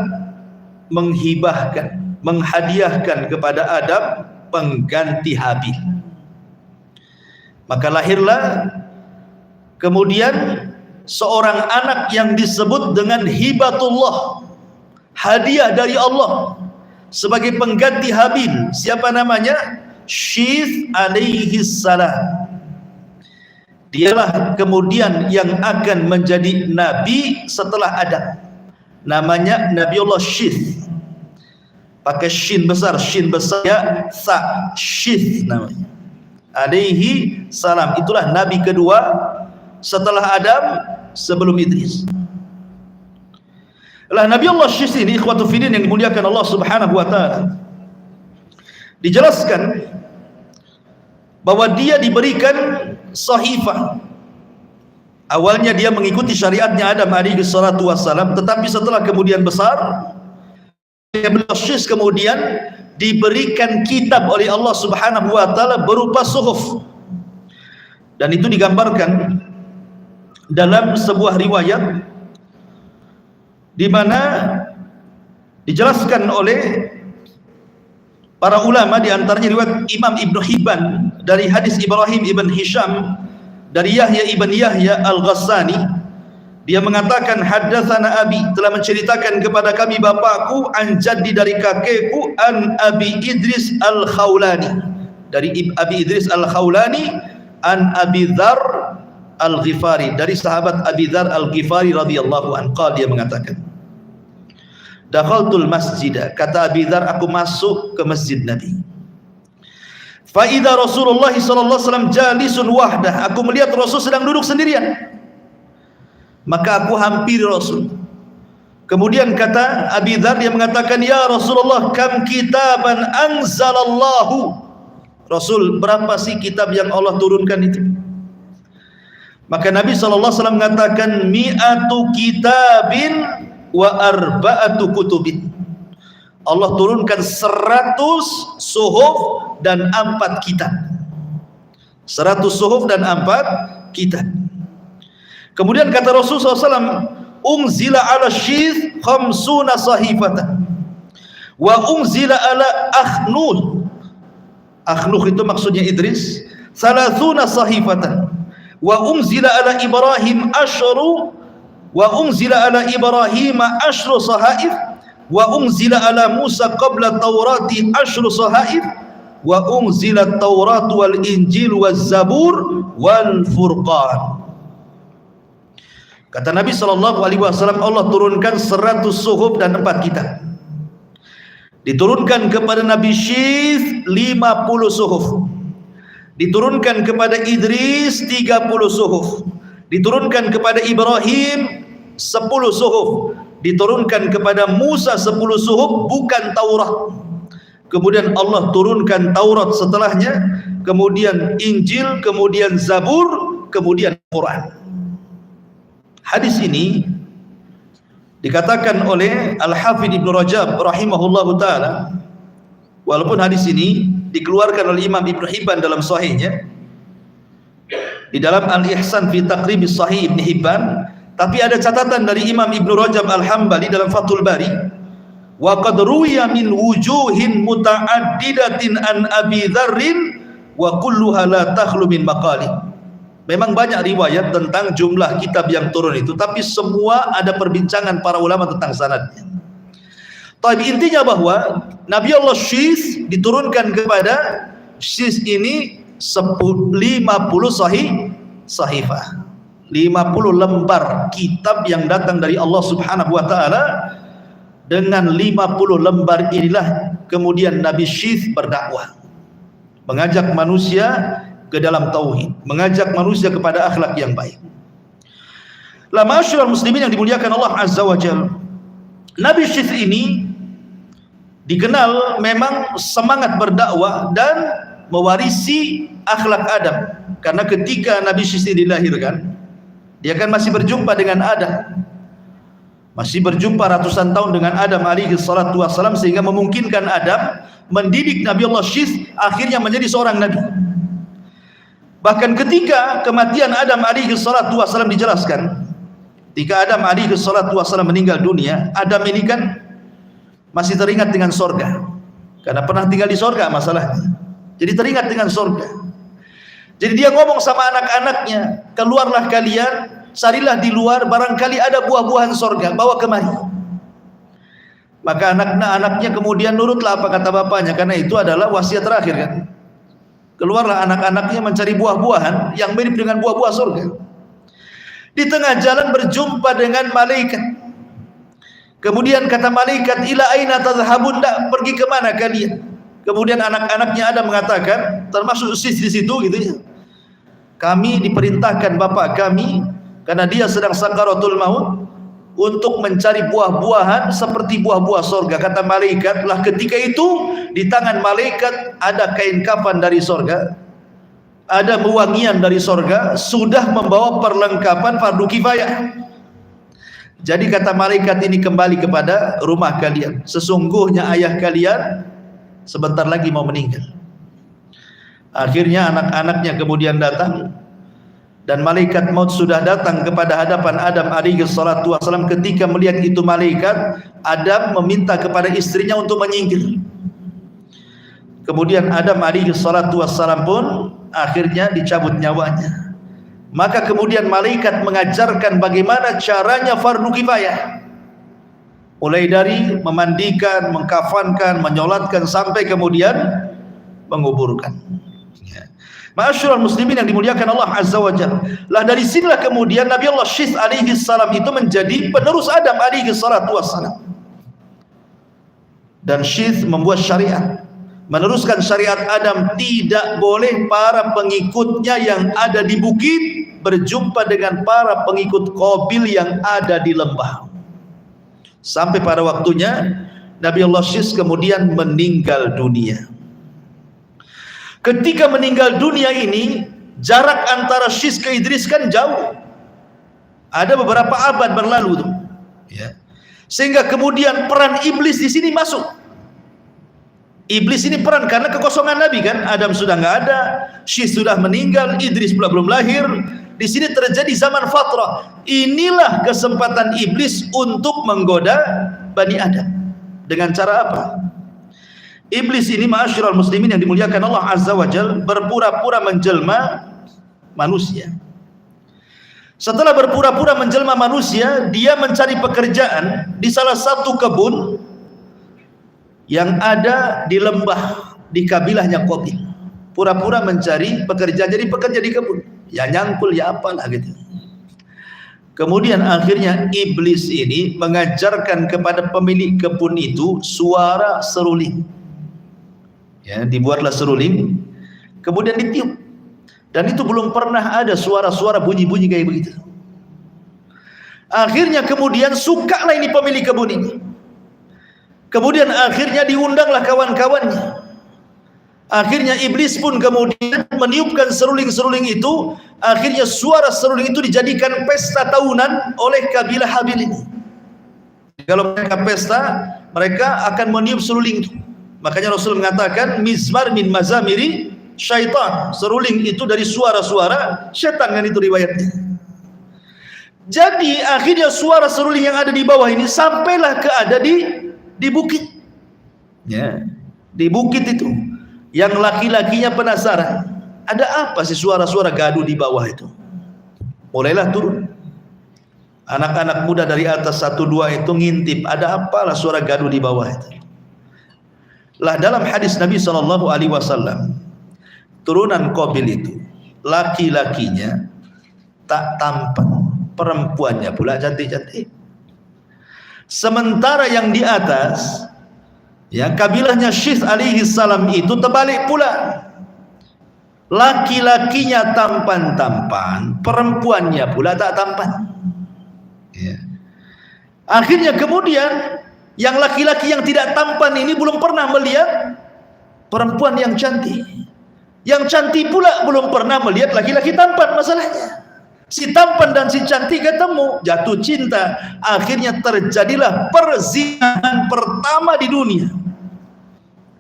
menghadiahkan kepada Adam pengganti Habil. Maka lahirlah kemudian seorang anak yang disebut dengan hibatullah, hadiah dari Allah sebagai pengganti Habil. Siapa namanya? Syith alaihi salam. Dialah kemudian yang akan menjadi nabi setelah Adam. Namanya Nabiullah Syith. Pakai shin besar ya, sa, Syith namanya. Alaihi salam. Itulah nabi kedua setelah Adam, sebelum Idris. Lah Nabiullah Syith ini ikhwatu fillah yang dimuliakan Allah Subhanahu wa taala, dijelaskan bahwa dia diberikan sahifah. Awalnya dia mengikuti syariatnya Adam alaihi salatu wassalam, tetapi setelah kemudian besar, Syith kemudian diberikan kitab oleh Allah Subhanahu wa taala berupa suhuf. Dan itu digambarkan dalam sebuah riwayat di mana dijelaskan oleh para ulama, di antaranya riwayat Imam Ibnu Hibban dari hadis Ibrahim ibn Hisham dari Yahya ibn Yahya al-Ghassani. Dia mengatakan, haddatsana abi, telah menceritakan kepada kami bapakku, an jaddi, dari kakekku, an Abi Idris al-Khawlani, dari Abi Idris al-Khawlani, an Abi Dzar al-Ghifari, dari sahabat Abi Dzar al-Ghifari radhiyallahu anhu. Dia mengatakan, dakhaltul masjid, kata Abi Dzar, aku masuk ke masjid Nabi. Fa idza Rasulullah sallallahu alaihi wasallam jalisun wahdah, aku melihat Rasul sedang duduk sendirian. Maka aku hampiri Rasul. Kemudian kata Abi Dzar, dia mengatakan, ya Rasulullah, kam kitaban anzalallahu. Rasul, berapa sih kitab yang Allah turunkan itu? Maka Nabi sallallahu alaihi wasallam mengatakan, mi'atu kitabin wa arba'atu kutubin. Allah turunkan 100 suhuf dan 4 kitab. 100 suhuf dan 4 kitab. Kemudian kata Rasulullah SAW, unzila ala Syith khamsuna sahifatan wa unzila ala Akhnuh. Akhnuh itu maksudnya Idris. Thalathuna sahifatan wa unzila ala Ibrahim asyru wa unzila ala Ibrahim asyru sahaif wa unzila ala Musa qabla Taurati asyru sahaif wa unzila Taurat wal Injil waz Zabur wal Furqan. Kata Nabi sallallahu alaihi wasallam, Allah turunkan 100 suhuf dan 4 kitab. Diturunkan kepada Nabi Syith 50 suhuf. Diturunkan kepada Idris 30 suhuf. Diturunkan kepada Ibrahim 10 suhuf. Diturunkan kepada Musa 10 suhuf, bukan Taurat. Kemudian Allah turunkan Taurat setelahnya, kemudian Injil, kemudian Zabur, kemudian Quran. Hadis ini dikatakan oleh Al-Hafidh Ibnu Rajab rahimahullahu taala, walaupun hadis ini dikeluarkan oleh Imam Ibnu Hibban dalam sahihnya, di dalam Al-Ihsan fi Taqrib Sahih Ibnu Hibban, tapi ada catatan dari Imam Ibnu Rajab Al-Hambali dalam Fathul Bari, wa qad ruwiya min wujuhin muta'addidatin an Abi Dzarrin wa kulluha la takhlu min maqali. Memang banyak riwayat tentang jumlah kitab yang turun itu, tapi semua ada perbincangan para ulama tentang sanadnya. Tapi intinya bahwa Nabi Allah Syith diturunkan kepada Syith ini 50 sahifah, 50 lembar kitab yang datang dari Allah Subhanahu wa taala. Dengan 50 lembar inilah kemudian Nabi Syith berdakwah, mengajak manusia ke dalam tauhid, mengajak manusia kepada akhlak yang baik. La ma'asyiral muslimin yang dimuliakan Allah Azza wa Jalla, Nabi Syith ini dikenal memang semangat berdakwah dan mewarisi akhlak Adam. Karena ketika Nabi Syith dilahirkan, dia kan masih berjumpa dengan Adam, masih berjumpa ratusan tahun dengan Adam alaihi salatu wassalam, sehingga memungkinkan Adam mendidik Nabi Allah Syith akhirnya menjadi seorang nabi. Bahkan ketika kematian Adam alaihi salatu wassalam dijelaskan, Ketika Adam alaihi salatu wassalam meninggal dunia, Adam ini kan masih teringat dengan sorga, karena pernah tinggal di sorga masalahnya. Jadi teringat dengan sorga. Jadi dia ngomong sama anak-anaknya, keluarlah kalian, carilah di luar, barangkali ada buah-buahan sorga, bawa kemari. Maka anak-anaknya kemudian nurutlah apa kata bapaknya, karena itu adalah wasiat terakhir kan. Keluarlah anak-anaknya mencari buah-buahan yang mirip dengan buah-buah surga. Di tengah jalan berjumpa dengan malaikat. Kemudian kata malaikat, ila aina tadhhabun, pergi ke mana kalian? Kemudian anak-anaknya ada mengatakan, termasuk sis di situ gitu ya. Kami diperintahkan bapak kami, karena dia sedang sakaratul maut, untuk mencari buah-buahan seperti buah-buah sorga. Kata malaikat, lah ketika itu di tangan malaikat ada kain kafan dari sorga, ada wewangian dari sorga, sudah membawa perlengkapan fardu kifayah. Jadi kata malaikat ini, kembali kepada rumah kalian, sesungguhnya ayah kalian sebentar lagi mau meninggal. Akhirnya anak-anaknya kemudian datang, dan malaikat maut sudah datang kepada hadapan Adam alaihi salatu wassalam. Ketika melihat itu malaikat, Adam meminta kepada istrinya untuk menyingkir. Kemudian Adam alaihi salatu wassalam pun akhirnya dicabut nyawanya. Maka kemudian malaikat mengajarkan bagaimana caranya fardu kifayah, mulai dari memandikan, mengkafankan, menyolatkan, sampai kemudian menguburkan. Ma'asyiral muslimin yang dimuliakan Allah Azza wa Jalla. Lah dari sinilah kemudian Nabi Allah Syith alaihi salam itu menjadi penerus Adam alaihi salatu wassalam. Dan Syith membuat syariat, meneruskan syariat Adam. Tidak boleh para pengikutnya yang ada di bukit berjumpa dengan para pengikut Qabil yang ada di lembah. Sampai pada waktunya Nabi Allah Syith kemudian meninggal dunia. Ketika meninggal dunia ini, jarak antara Syith ke Idris kan jauh. Ada beberapa abad berlalu tuh. Ya. Sehingga kemudian peran iblis di sini masuk. Iblis ini peran karena kekosongan Nabi kan. Adam sudah nggak ada, Syith sudah meninggal, Idris pula belum lahir. Di sini terjadi zaman fatrah. Inilah kesempatan iblis untuk menggoda Bani Adam. Dengan cara apa? Iblis ini, ma'asyiral muslimin yang dimuliakan Allah Azza wa Jalla, berpura-pura menjelma manusia. Setelah berpura-pura menjelma manusia, dia mencari pekerjaan di salah satu kebun yang ada di lembah di kabilahnya Qabil. Pura-pura mencari pekerjaan, jadi pekerja di kebun, ya nyangkul ya apalah gitu. Kemudian akhirnya iblis ini mengajarkan kepada pemilik kebun itu suara seruling. Ya, dibuatlah seruling, kemudian ditiup, dan itu belum pernah ada suara-suara bunyi-bunyi kayak begitu. Akhirnya kemudian sukalah ini pemilik kebun ini. Kemudian akhirnya diundanglah kawan-kawannya. Akhirnya iblis pun kemudian meniupkan seruling-seruling itu. Akhirnya suara seruling itu dijadikan pesta tahunan oleh kabilah Habil ini. Kalau mereka pesta, mereka akan meniup seruling itu. Makanya Rasul mengatakan mizmar min mazamiri syaitan. Seruling itu dari suara-suara syaitan, kan itu riwayatnya. Jadi akhirnya suara seruling yang ada di bawah ini sampailah ke ada di bukit. Ya, di bukit itu. Yang laki-lakinya penasaran, ada apa sih suara-suara gaduh di bawah itu? Mulailah turun. Anak-anak muda dari atas 1-2 itu ngintip, ada apalah suara gaduh di bawah itu. Lah dalam hadis Nabi SAW, turunan Qabil itu laki-lakinya tak tampan, perempuannya pula cantik-cantik. Sementara yang di atas, ya kabilahnya Syith alaihi salam itu terbalik pula. Laki-lakinya tampan-tampan, perempuannya pula tak tampan. Ya. Akhirnya kemudian yang laki-laki yang tidak tampan ini belum pernah melihat perempuan yang cantik. Yang cantik pula belum pernah melihat laki-laki tampan. Masalahnya si tampan dan si cantik ketemu, jatuh cinta. Akhirnya terjadilah perzinahan pertama di dunia.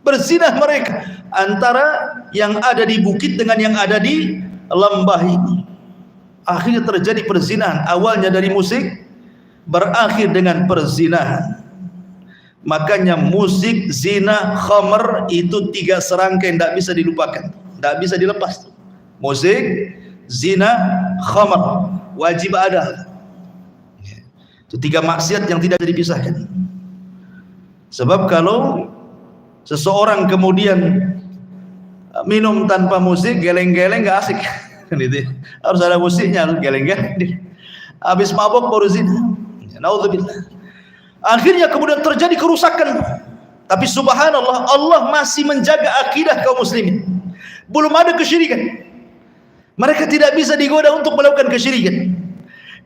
Berzinah mereka antara yang ada di bukit dengan yang ada di lembah ini. Akhirnya terjadi perzinahan. Awalnya dari musik, berakhir dengan perzinahan. Makanya musik, zina, khamr itu 3 serangkaian tidak bisa dilupakan, tidak bisa dilepas. Musik, zina, khamr wajib ada. Itu 3 maksiat yang tidak bisa dipisahkan. Sebab kalau seseorang kemudian minum tanpa musik, geleng-geleng nggak asik. Harus ada musiknya, harus geleng-geleng. Habis mabuk baru zina. Naudzubillah. Akhirnya kemudian terjadi kerusakan. Tapi subhanallah, Allah masih menjaga akidah kaum muslimin. Belum ada kesyirikan. Mereka tidak bisa digoda untuk melakukan kesyirikan.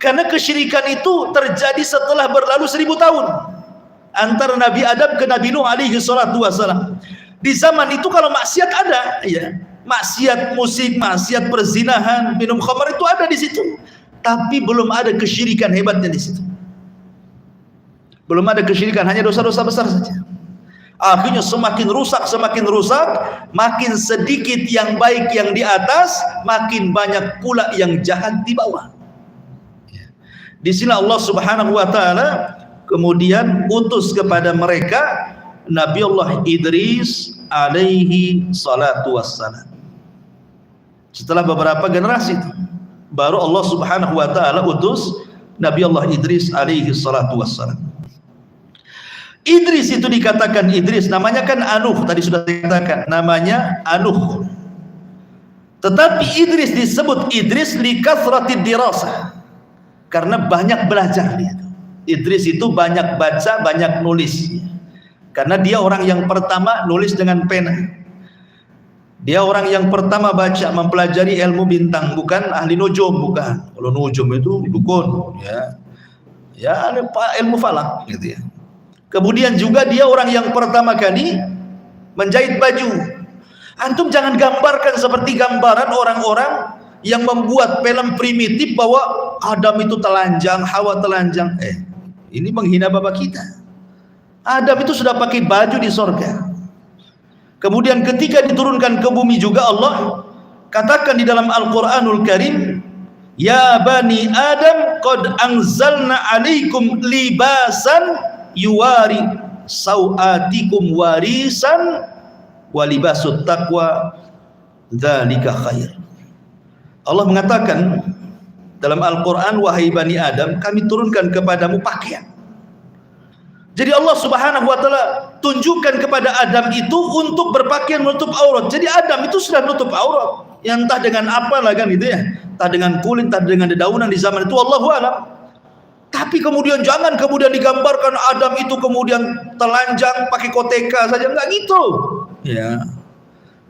Karena kesyirikan itu terjadi setelah berlalu 1000 tahun antara Nabi Adam ke Nabi Nuh alaihi salatu wassalam. Di zaman itu kalau maksiat ada, ya, maksiat musik, maksiat perzinahan, minum khamar itu ada di situ. Tapi belum ada kesyirikan hebatnya di situ. Belum ada kesyirikan, hanya dosa-dosa besar saja. Akhirnya semakin rusak, makin sedikit yang baik yang di atas, makin banyak pula yang jahat di bawah. Di sini Allah Subhanahu wa taala kemudian utus kepada mereka Nabi Allah Idris alaihi salatu wassalam. Setelah beberapa generasi itu, baru Allah Subhanahu wa taala utus Nabi Allah Idris alaihi salatu wassalam. Idris itu dikatakan Idris, namanya kan Anuh, tadi sudah dikatakan namanya Anuh. Tetapi Idris disebut Idris li kathratid dirasah, karena banyak belajar dia. Idris itu banyak baca, banyak nulis. Karena dia orang yang pertama nulis dengan pena. Dia orang yang pertama baca, mempelajari ilmu bintang, bukan ahli nujum, bukan. Kalau nujum itu dukun, ya ilmu falak gitu ya. Kemudian juga dia orang yang pertama kali menjahit baju. Antum jangan gambarkan seperti gambaran orang-orang yang membuat film primitif bahwa Adam itu telanjang, Hawa telanjang. Ini menghina bapak kita. Adam itu sudah pakai baju di sorga. Kemudian ketika diturunkan ke bumi juga Allah katakan di dalam Al-Quranul Karim, ya bani Adam qad anzalna alaikum libasan yuwari sawatikum warisan walibasut taqwa dzalika khair. Allah mengatakan dalam Al-Quran, wahai bani Adam, kami turunkan kepadamu pakaian. Jadi Allah Subhanahu wa taala tunjukkan kepada Adam itu untuk berpakaian menutup aurat. Jadi Adam itu sudah menutup aurat, yang entah dengan apa lah kan gitu ya, entah dengan kulit, entah dengan dedaunan di zaman itu, Allahu a'lam. Tapi kemudian jangan kemudian digambarkan Adam itu kemudian telanjang pakai koteka saja, enggak gitu. Ya.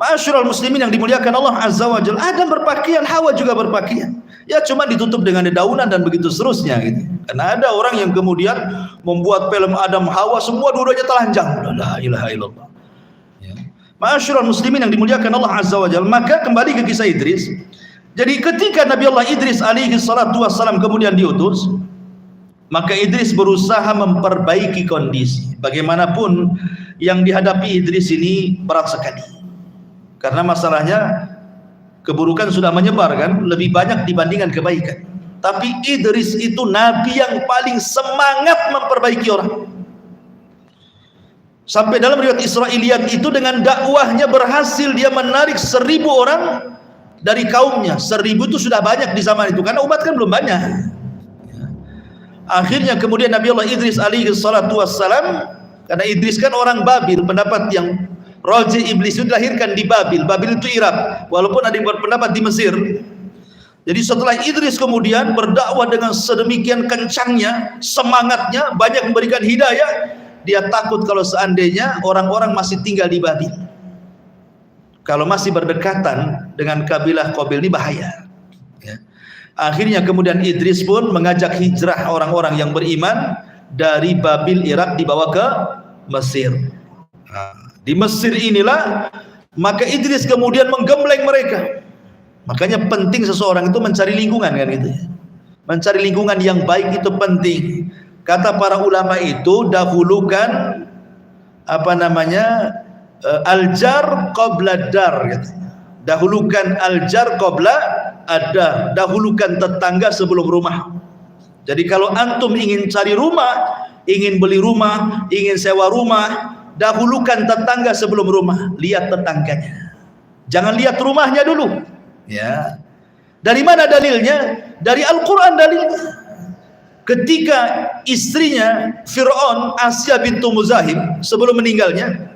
Ma'asyiral muslimin yang dimuliakan Allah Azza wa Jalla, Adam berpakaian, Hawa juga berpakaian. Ya cuma ditutup dengan dedaunan dan begitu seterusnya gitu. Karena ada orang yang kemudian membuat film Adam Hawa semua dua-duanya telanjang. La ilaha illallah. Ya. Ma'asyiral muslimin yang dimuliakan Allah Azza wa Jalla, maka kembali ke kisah Idris. Jadi ketika Nabi Allah Idris alaihi salatu wassalam kemudian diutus, maka Idris berusaha memperbaiki kondisi. Bagaimanapun yang dihadapi Idris ini berat sekali. Karena masalahnya keburukan sudah menyebar kan, lebih banyak dibandingkan kebaikan. Tapi Idris itu nabi yang paling semangat memperbaiki orang. Sampai dalam riwayat Israiliyat itu dengan dakwahnya berhasil dia menarik 1000 orang dari kaumnya. 1000 itu sudah banyak di zaman itu karena umat kan belum banyak. Akhirnya kemudian Nabi Allah Idris alaihi salatu wassalam, karena Idris kan orang Babil, pendapat yang Raja Iblis itu dilahirkan di Babil. Babil itu Irak, walaupun ada yang berpendapat di Mesir. Jadi setelah Idris kemudian berdakwah dengan sedemikian kencangnya, semangatnya, banyak memberikan hidayah, dia takut kalau seandainya orang-orang masih tinggal di Babil. Kalau masih berdekatan dengan kabilah Qabil ini bahaya. Ya. Akhirnya kemudian Idris pun mengajak hijrah orang-orang yang beriman dari Babil Irak dibawa ke Mesir. Di Mesir inilah maka Idris kemudian menggembleng mereka. Makanya penting seseorang itu mencari lingkungan kan gitu. Mencari lingkungan yang baik itu penting. Kata para ulama itu dahulukan al-jar qabla dar gitu. Dahulukan al-jar qabla ad-dar. Dahulukan tetangga sebelum rumah. Jadi kalau antum ingin cari rumah, ingin beli rumah, ingin sewa rumah, dahulukan tetangga sebelum rumah. Lihat tetangganya, jangan lihat rumahnya dulu. Ya. Dari mana dalilnya? Dari Al-Quran dalilnya. Ketika istrinya Fir'aun, Asya bintu Muzahim, sebelum meninggalnya,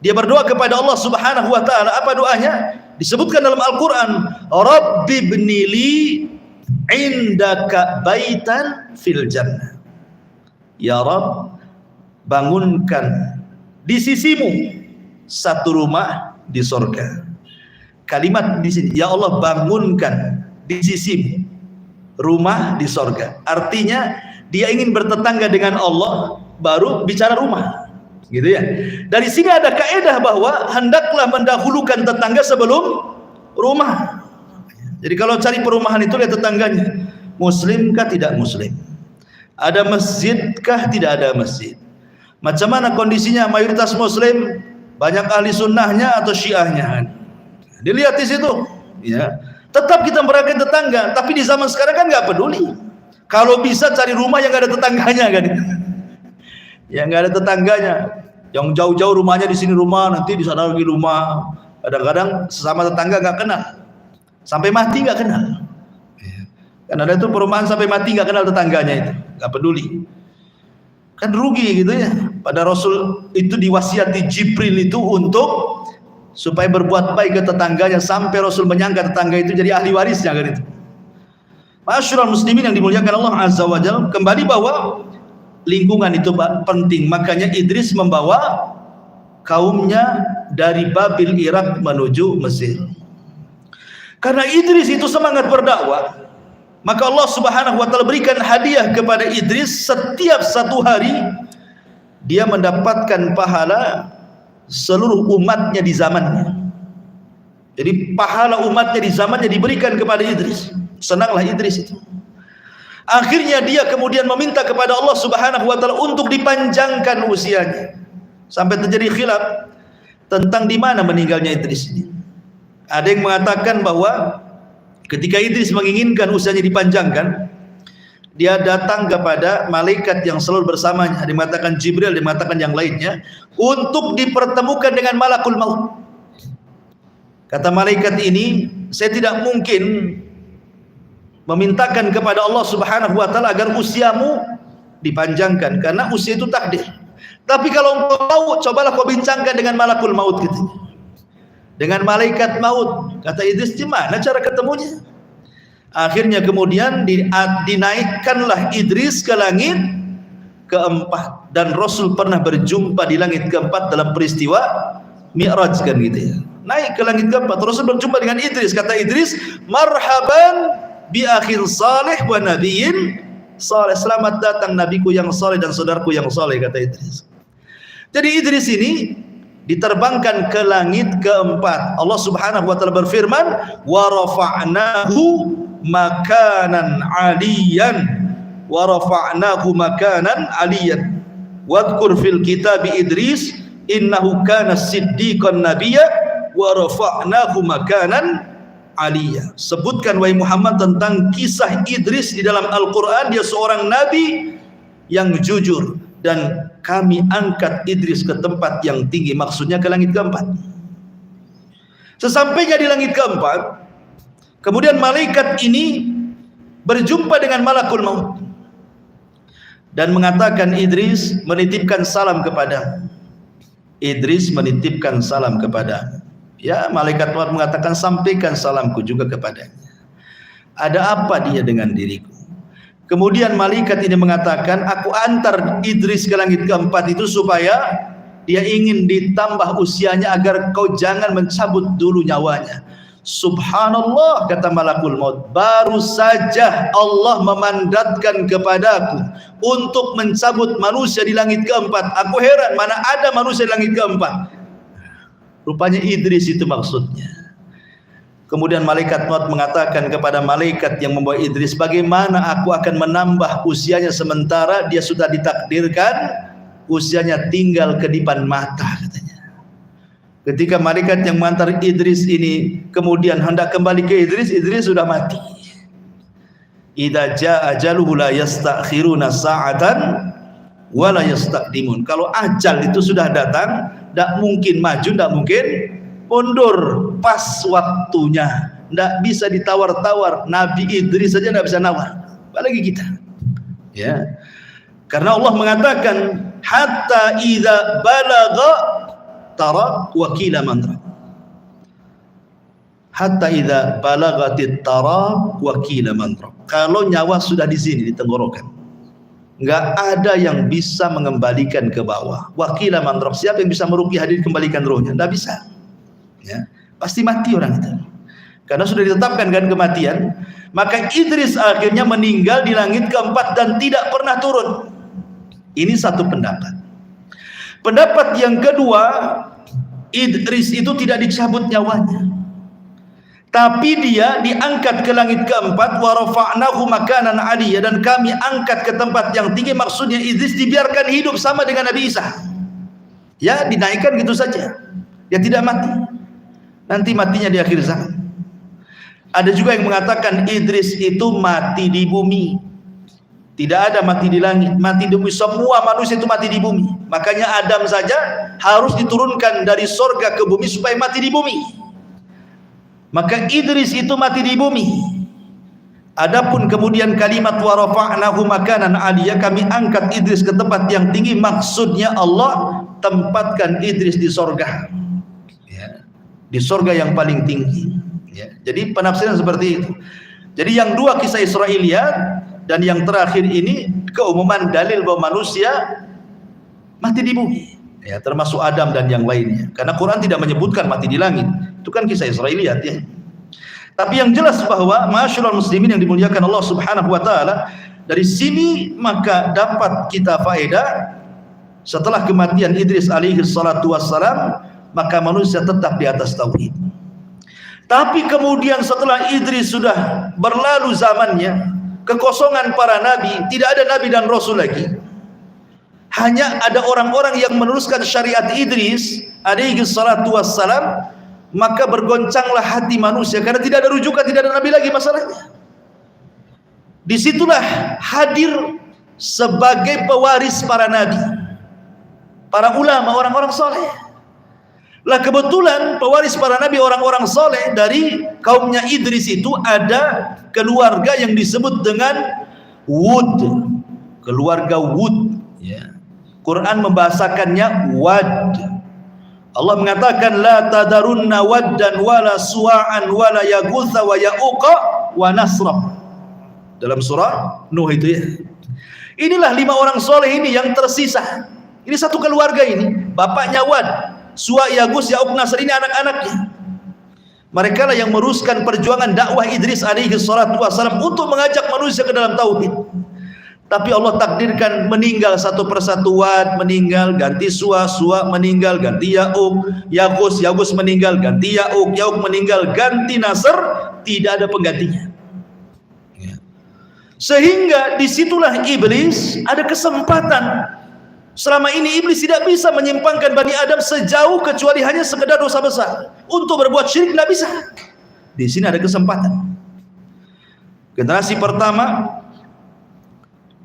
dia berdoa kepada Allah Subhanahu wa taala. Apa doanya? Disebutkan dalam Al-Quran, Rabbi bnili indaka baitan fil jannah. Ya Rabb, bangunkan di sisimu satu rumah di surga. Kalimat di sini, ya Allah bangunkan di sisimu rumah di surga. Artinya dia ingin bertetangga dengan Allah baru bicara rumah. Gitu ya. Dari sini ada kaidah bahwa hendaklah mendahulukan tetangga sebelum rumah. Jadi kalau cari perumahan itu lihat tetangganya, muslimkah tidak muslim? Ada masjidkah tidak ada masjid? Macam mana kondisinya, mayoritas muslim, banyak ahli sunnahnya atau syiahnya? Dilihat di situ, ya. Tetap kita merayakan tetangga, tapi di zaman sekarang kan nggak peduli. Kalau bisa cari rumah yang nggak ada tetangganya kan, yang nggak ada tetangganya, yang jauh-jauh rumahnya di sini rumah, nanti di sana lagi rumah. Kadang-kadang sesama tetangga nggak kenal, sampai mati nggak kenal. Kan ada itu perumahan sampai mati nggak kenal tetangganya itu, nggak peduli. Kan rugi gitu ya. Pada Rasul itu diwasiati Jibril itu untuk supaya berbuat baik ke tetangganya, sampai Rasul menyangka tetangga itu jadi ahli warisnya kan itu. Ma'asyiral muslimin yang dimuliakan Allah Azza wa Jalla, kembali bahwa lingkungan itu penting. Makanya Idris membawa kaumnya dari Babil Irak menuju Mesir. Karena Idris itu semangat berdakwah, maka Allah Subhanahu wa taala berikan hadiah kepada Idris. Setiap satu hari dia mendapatkan pahala seluruh umatnya di zamannya. Jadi pahala umatnya di zamannya diberikan kepada Idris. Senanglah Idris itu. Akhirnya dia kemudian meminta kepada Allah Subhanahu wa taala untuk dipanjangkan usianya. Sampai terjadi khilaf tentang di mana meninggalnya Idris ini. Ada yang mengatakan bahwa ketika Idris menginginkan usianya dipanjangkan, dia datang kepada malaikat yang selalu bersamanya. Ada yang mengatakan Jibril, ada yang mengatakan yang lainnya, untuk dipertemukan dengan malakul maut. Kata malaikat ini, saya tidak mungkin memintakan kepada Allah Subhanahu wa taala agar usiamu dipanjangkan, karena usia itu takdir. Tapi kalau engkau mau, cobalah kau bincangkan dengan malakul maut gitu. Dengan malaikat maut. Kata Idris, gimana cara ketemunya? Akhirnya kemudian dinaikkanlah Idris ke langit keempat, dan Rasul pernah berjumpa di langit keempat dalam peristiwa Mi'raj kan gitu ya. Naik ke langit keempat, Rasul berjumpa dengan Idris. Kata Idris, marhaban bi akhir salih wa nabiyyin salih. Selamat datang nabiku yang saleh dan saudaraku yang saleh, kata Idris. Jadi Idris ini diterbangkan ke langit keempat. Allah Subhanahu wa taala berfirman, wa rafa'nahu makanan aliyan, wa rafa'nahu makanan aliyan, wadhkur fil kitab Idris innahu kana siddiqan nabiyya wa rafa'nahu makanan aliyya. Sebutkan wahai Muhammad tentang kisah Idris di dalam Al-Quran. Dia seorang nabi yang jujur, dan kami angkat Idris ke tempat yang tinggi, maksudnya ke langit keempat. Sesampainya di langit keempat, kemudian malaikat ini berjumpa dengan malakul maut dan mengatakan, Idris menitipkan salam kepada. Idris menitipkan salam kepada. Ya, malaikat maut mengatakan, sampaikan salamku juga kepadanya. Ada apa dia dengan diriku? Kemudian malaikat ini mengatakan, aku antar Idris ke langit keempat itu supaya dia ingin ditambah usianya agar kau jangan mencabut dulu nyawanya. Subhanallah, kata malakul maut, baru saja Allah memandatkan kepadaku untuk mencabut manusia di langit keempat. Aku heran, mana ada manusia di langit keempat. Rupanya Idris itu maksudnya. Kemudian malaikat maut mengatakan kepada malaikat yang membawa Idris, bagaimana aku akan menambah usianya sementara dia sudah ditakdirkan usianya tinggal kedipan mata, katanya. Ketika malaikat yang mengantar Idris ini kemudian hendak kembali ke Idris, Idris sudah mati. idza jaa ajaluhu la yastakhiruna sa'atan wa la yastaqdimun. Kalau ajal itu sudah datang, tidak mungkin maju, tidak mungkin mundur, pas waktunya, tidak bisa ditawar-tawar. Nabi Idris saja tidak bisa nawar, apalagi kita. Ya, karena Allah mengatakan hatta idza balagha tara wakila mantra. Hatta idza balagatit tara wakila mantra. Kalau nyawa sudah di sini, di tenggorokan, nggak ada yang bisa mengembalikan ke bawah. Wakila mantra, siapa yang bisa meruqyah hadir kembalikan rohnya? Nggak bisa. Ya, pasti mati orang itu. Karena sudah ditetapkan kan kematian. Maka Idris akhirnya meninggal di langit keempat dan tidak pernah turun. Ini satu pendapat. Pendapat yang kedua, Idris itu tidak dicabut nyawanya, tapi dia diangkat ke langit keempat. Wa rafa'nahu makanan 'aliyya, dan kami angkat ke tempat yang tinggi. Maksudnya Idris dibiarkan hidup sama dengan Nabi Isa. Ya, dinaikkan gitu saja. Dia tidak mati. Nanti matinya di akhir zaman. Ada juga yang mengatakan Idris itu mati di bumi. Tidak ada mati di langit, mati di bumi. Semua manusia itu mati di bumi. Makanya Adam saja harus diturunkan dari sorga ke bumi supaya mati di bumi. Maka Idris itu mati di bumi. Adapun kemudian kalimat wa rafa'nahu makanan 'aliyya, kami angkat Idris ke tempat yang tinggi, maksudnya Allah tempatkan Idris di sorga, ya, di sorga yang paling tinggi. Ya, jadi penafsiran seperti itu. Jadi yang dua kisah Israiliyat dan yang terakhir ini keumuman dalil bahwa manusia mati di bumi, ya, termasuk Adam dan yang lainnya. Karena Quran tidak menyebutkan mati di langit. Itu kan kisah Israiliyat, ya. Tapi yang jelas bahwa ma'asyiral muslimin yang dimuliakan Allah Subhanahu wa taala, dari sini maka dapat kita faedah setelah kematian Idris alaihi salatu wassalam, maka manusia tetap di atas tauhid. Tapi kemudian setelah Idris sudah berlalu zamannya, kekosongan para nabi, tidak ada nabi dan rasul lagi. Hanya ada orang-orang yang meneruskan syariat Idris alaihi salatu wassalam, maka bergoncanglah hati manusia karena tidak ada rujukan, tidak ada nabi lagi masalahnya. Disitulah hadir sebagai pewaris para nabi, para ulama, orang-orang soleh. Lah kebetulan pewaris para nabi, orang-orang soleh dari kaumnya Idris itu ada keluarga yang disebut dengan Wud, keluarga Wud, ya. Quran membahasakannya Wad. Allah mengatakan la tadarunna waddan wala suwa'an wala yaghutsa wa ya'uqa wa nasra, dalam surah Nuh itu, ya. Inilah 5 orang soleh ini yang tersisa. Ini satu keluarga ini, bapaknya Wad, Suwa, Yagus, Ya'uq, Nasr, ini anak-anaknya. Mereka lah yang meruskan perjuangan dakwah Idris alaihi salatu wassalam untuk mengajak manusia ke dalam tauhid. Tapi Allah takdirkan meninggal satu persatu. Wad meninggal, ganti Suwa, Suwa meninggal, ganti Ya'uq, Yagus meninggal, ganti Ya'uq, Ya'uq meninggal, ganti Nasr, tidak ada penggantinya. Sehingga disitulah iblis ada kesempatan. Selama ini iblis tidak bisa menyimpangkan Bani Adam sejauh kecuali hanya sekedar dosa besar. Untuk berbuat syirik tidak bisa. Di sini ada kesempatan. Generasi pertama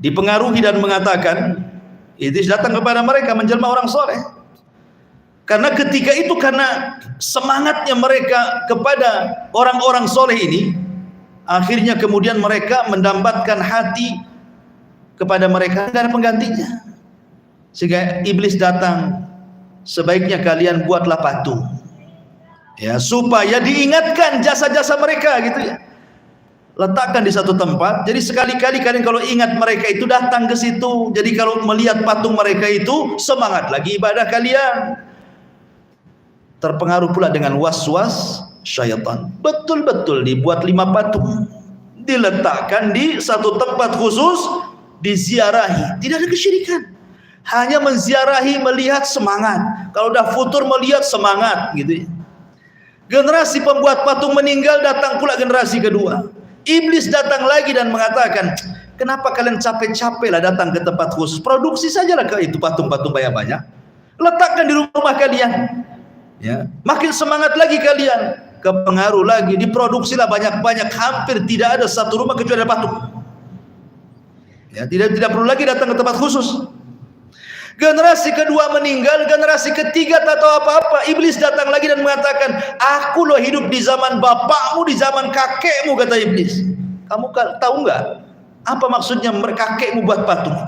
dipengaruhi dan mengatakan, Idris datang kepada mereka menjelma orang soleh. Karena ketika itu, karena semangatnya mereka kepada orang-orang soleh ini, akhirnya kemudian mereka mendambatkan hati kepada mereka, tidak ada penggantinya. Sehingga iblis datang, sebaiknya kalian buatlah patung, ya, supaya diingatkan jasa-jasa mereka, gitu, ya. Letakkan di satu tempat. Jadi sekali-kali kalian kalau ingat mereka itu datang ke situ. Jadi kalau melihat patung mereka itu, semangat lagi ibadah kalian. Terpengaruh pula dengan was-was syaitan. Betul-betul dibuat 5 patung, diletakkan di satu tempat khusus, diziarahi. Tidak ada kesyirikan, hanya menziarahi, melihat semangat. Kalau udah futur melihat semangat, gitu, ya. Generasi pembuat patung meninggal, datang pula generasi kedua. Iblis datang lagi dan mengatakan, kenapa kalian capek-capek lah datang ke tempat khusus, produksi sajalah ke itu patung-patung banyak-banyak, letakkan di rumah kalian, ya. Makin semangat lagi kalian, kepengaruh lagi, diproduksilah banyak-banyak, hampir tidak ada satu rumah kecuali ada patung. Ya, tidak perlu lagi datang ke tempat khusus. Generasi kedua meninggal, generasi ketiga tak tahu apa-apa. Iblis datang lagi dan mengatakan, aku loh hidup di zaman bapakmu, di zaman kakekmu, kata iblis. Kamu tahu nggak apa maksudnya kakekmu buat patung?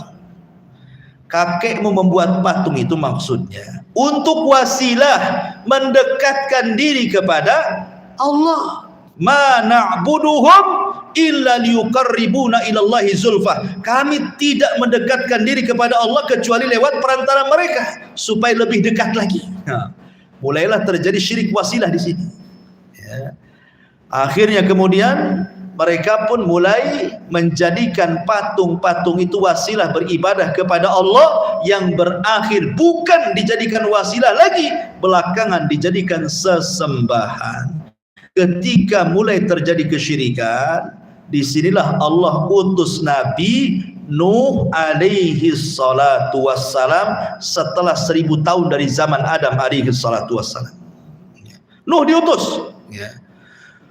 Kakekmu membuat patung itu maksudnya untuk wasilah mendekatkan diri kepada Allah. Ma na'buduhum illa liyuqarribuna ilallahi zulfah. Kami tidak mendekatkan diri kepada Allah kecuali lewat perantara mereka supaya lebih dekat lagi. Nah, mulailah terjadi syirik wasilah di sini. Ya. Akhirnya kemudian mereka pun mulai menjadikan patung-patung itu wasilah beribadah kepada Allah, yang berakhir bukan dijadikan wasilah lagi, belakangan dijadikan sesembahan. Ketika mulai terjadi kesyirikan, disinilah Allah utus Nabi Nuh alaihi salatu wassalam setelah 1000 tahun dari zaman Adam alaihi salatu wassalam. Nuh diutus.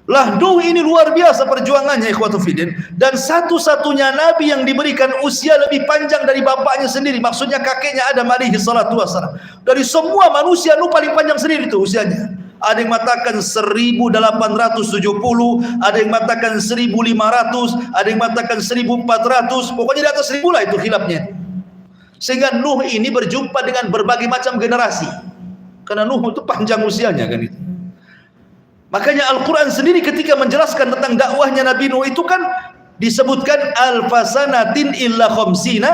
Lah Nuh ini luar biasa perjuangannya, ikhwatu fiddin, dan satu-satunya nabi yang diberikan usia lebih panjang dari bapaknya sendiri, maksudnya kakeknya Adam alaihi salatu wassalam. Dari semua manusia Nuh paling panjang sendiri itu usianya. Ada yang mengatakan 1870, ada yang mengatakan 1500, ada yang mengatakan 1400, pokoknya di atas 1000 lah itu khilafnya. Sehingga Nuh ini berjumpa dengan berbagai macam generasi, karena Nuh itu panjang usianya kan itu. Makanya Al-Quran sendiri ketika menjelaskan tentang dakwahnya Nabi Nuh itu kan disebutkan alfasanatin illa khamsina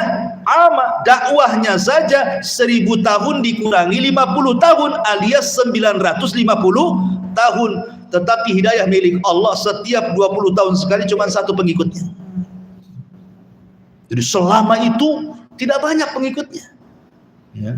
ama, dakwahnya saja 1000 tahun dikurangi 50 tahun alias 950 tahun. Tetapi hidayah milik Allah, setiap 20 tahun sekali cuma satu pengikutnya. Jadi selama itu tidak banyak pengikutnya ya.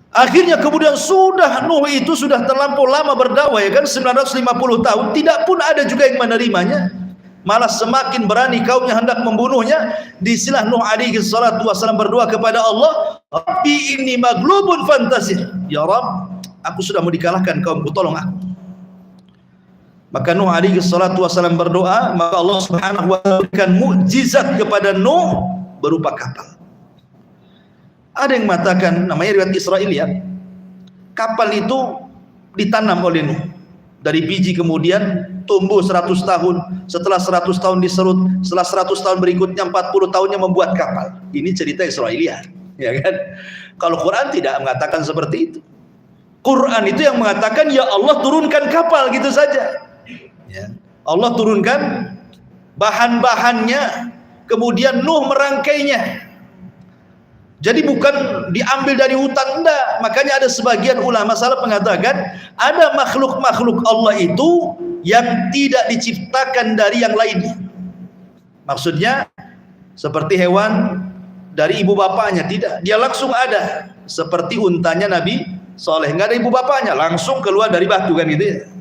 Akhirnya kemudian sudah Nuh itu sudah terlampau lama berdakwah ya kan, 950 tahun, tidak pun ada juga yang menerimanya. Malah semakin berani kaumnya hendak membunuhnya. Disinilah Nuh alaihi salatu wasallam berdoa kepada Allah, Rabbi inni maglubun fantasir. Ya Rabb, aku sudah mau dikalahkan kaumku, tolong aku. Maka Nuh alaihi salatu wasallam berdoa, maka Allah Subhanahu wa taala berikan mukjizat kepada Nuh berupa kapal. Ada yang mengatakan, namanya riwayat Israiliyat, kapal itu ditanam oleh Nuh. Dari biji kemudian tumbuh 100 tahun, setelah 100 tahun diserut, setelah 100 tahun berikutnya 40 tahunnya membuat kapal. Ini cerita Israiliyat, ya kan? Kalau Quran tidak mengatakan seperti itu. Quran itu yang mengatakan ya Allah turunkan kapal gitu saja. Ya. Allah turunkan bahan-bahannya, kemudian Nuh merangkainya. Jadi bukan diambil dari hutan, enggak. Makanya ada sebagian ulama salaf mengatakan ada makhluk-makhluk Allah itu yang tidak diciptakan dari yang lainnya. Maksudnya seperti hewan dari ibu bapaknya, tidak, dia langsung ada. Seperti untanya Nabi Saleh, enggak ada ibu bapaknya, langsung keluar dari batu kan gitu ya.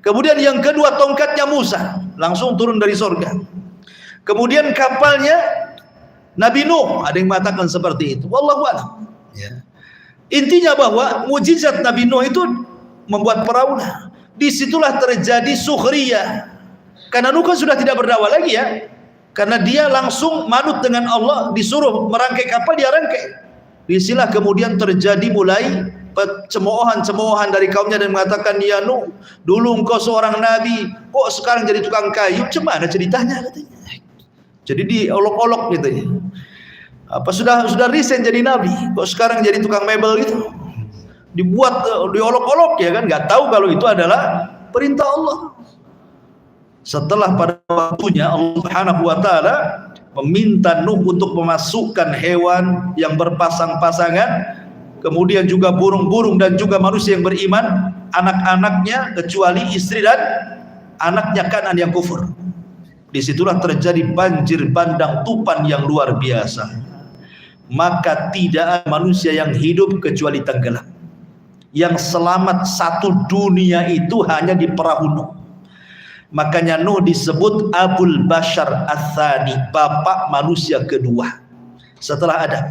Kemudian yang kedua tongkatnya Musa, langsung turun dari surga. Kemudian kapalnya Nabi Nuh, ada yang mengatakan seperti itu. Wallahu a'lam. Ya. Intinya bahwa mujizat Nabi Nuh itu membuat perahu. Disitulah terjadi sukhriyah. Karena Nuh kan sudah tidak berdakwah lagi ya. Karena dia langsung manut dengan Allah, disuruh merangkai kapal, dia rangkai. Disinilah kemudian terjadi mulai cemoohan-cemoohan dari kaumnya dan mengatakan, ya Nuh, dulu engkau seorang nabi, kok sekarang jadi tukang kayu? Cemana ceritanya katanya. Jadi diolok-olok gitu ya. Apa sudah resign jadi nabi, kok sekarang jadi tukang mebel gitu. Dibuat diolok-olok ya kan, nggak tahu kalau itu adalah perintah Allah. Setelah pada waktunya Allah Subhanahu wa taala meminta Nuh untuk memasukkan hewan yang berpasang-pasangan, kemudian juga burung-burung dan juga manusia yang beriman, anak-anaknya kecuali istri dan anaknya Kanan yang kufur. Disitulah terjadi banjir bandang tupan yang luar biasa. Maka tidak ada manusia yang hidup kecuali tenggelam. Yang selamat satu dunia itu hanya di perahu Nuh. Makanya Nuh disebut Abul Bashar Ats-Tsani, bapak manusia kedua setelah Adam.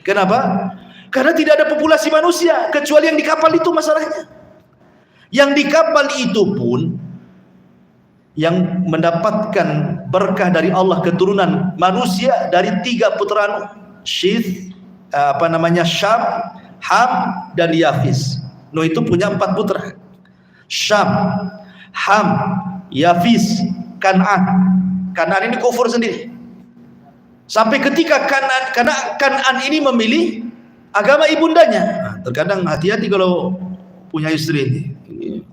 Kenapa? Karena tidak ada populasi manusia kecuali yang di kapal itu masalahnya. Yang di kapal itu pun yang mendapatkan berkah dari Allah, keturunan manusia dari 3 putra Nuh, Syith, Syam, Ham, dan Yafis. Nuh itu punya 4 putra, Syam, Ham, Yafis, Kan'an. Kan'an ini kufur sendiri. Sampai ketika Kan'an ini memilih agama ibundanya. Nah, terkadang hati-hati kalau punya istri ini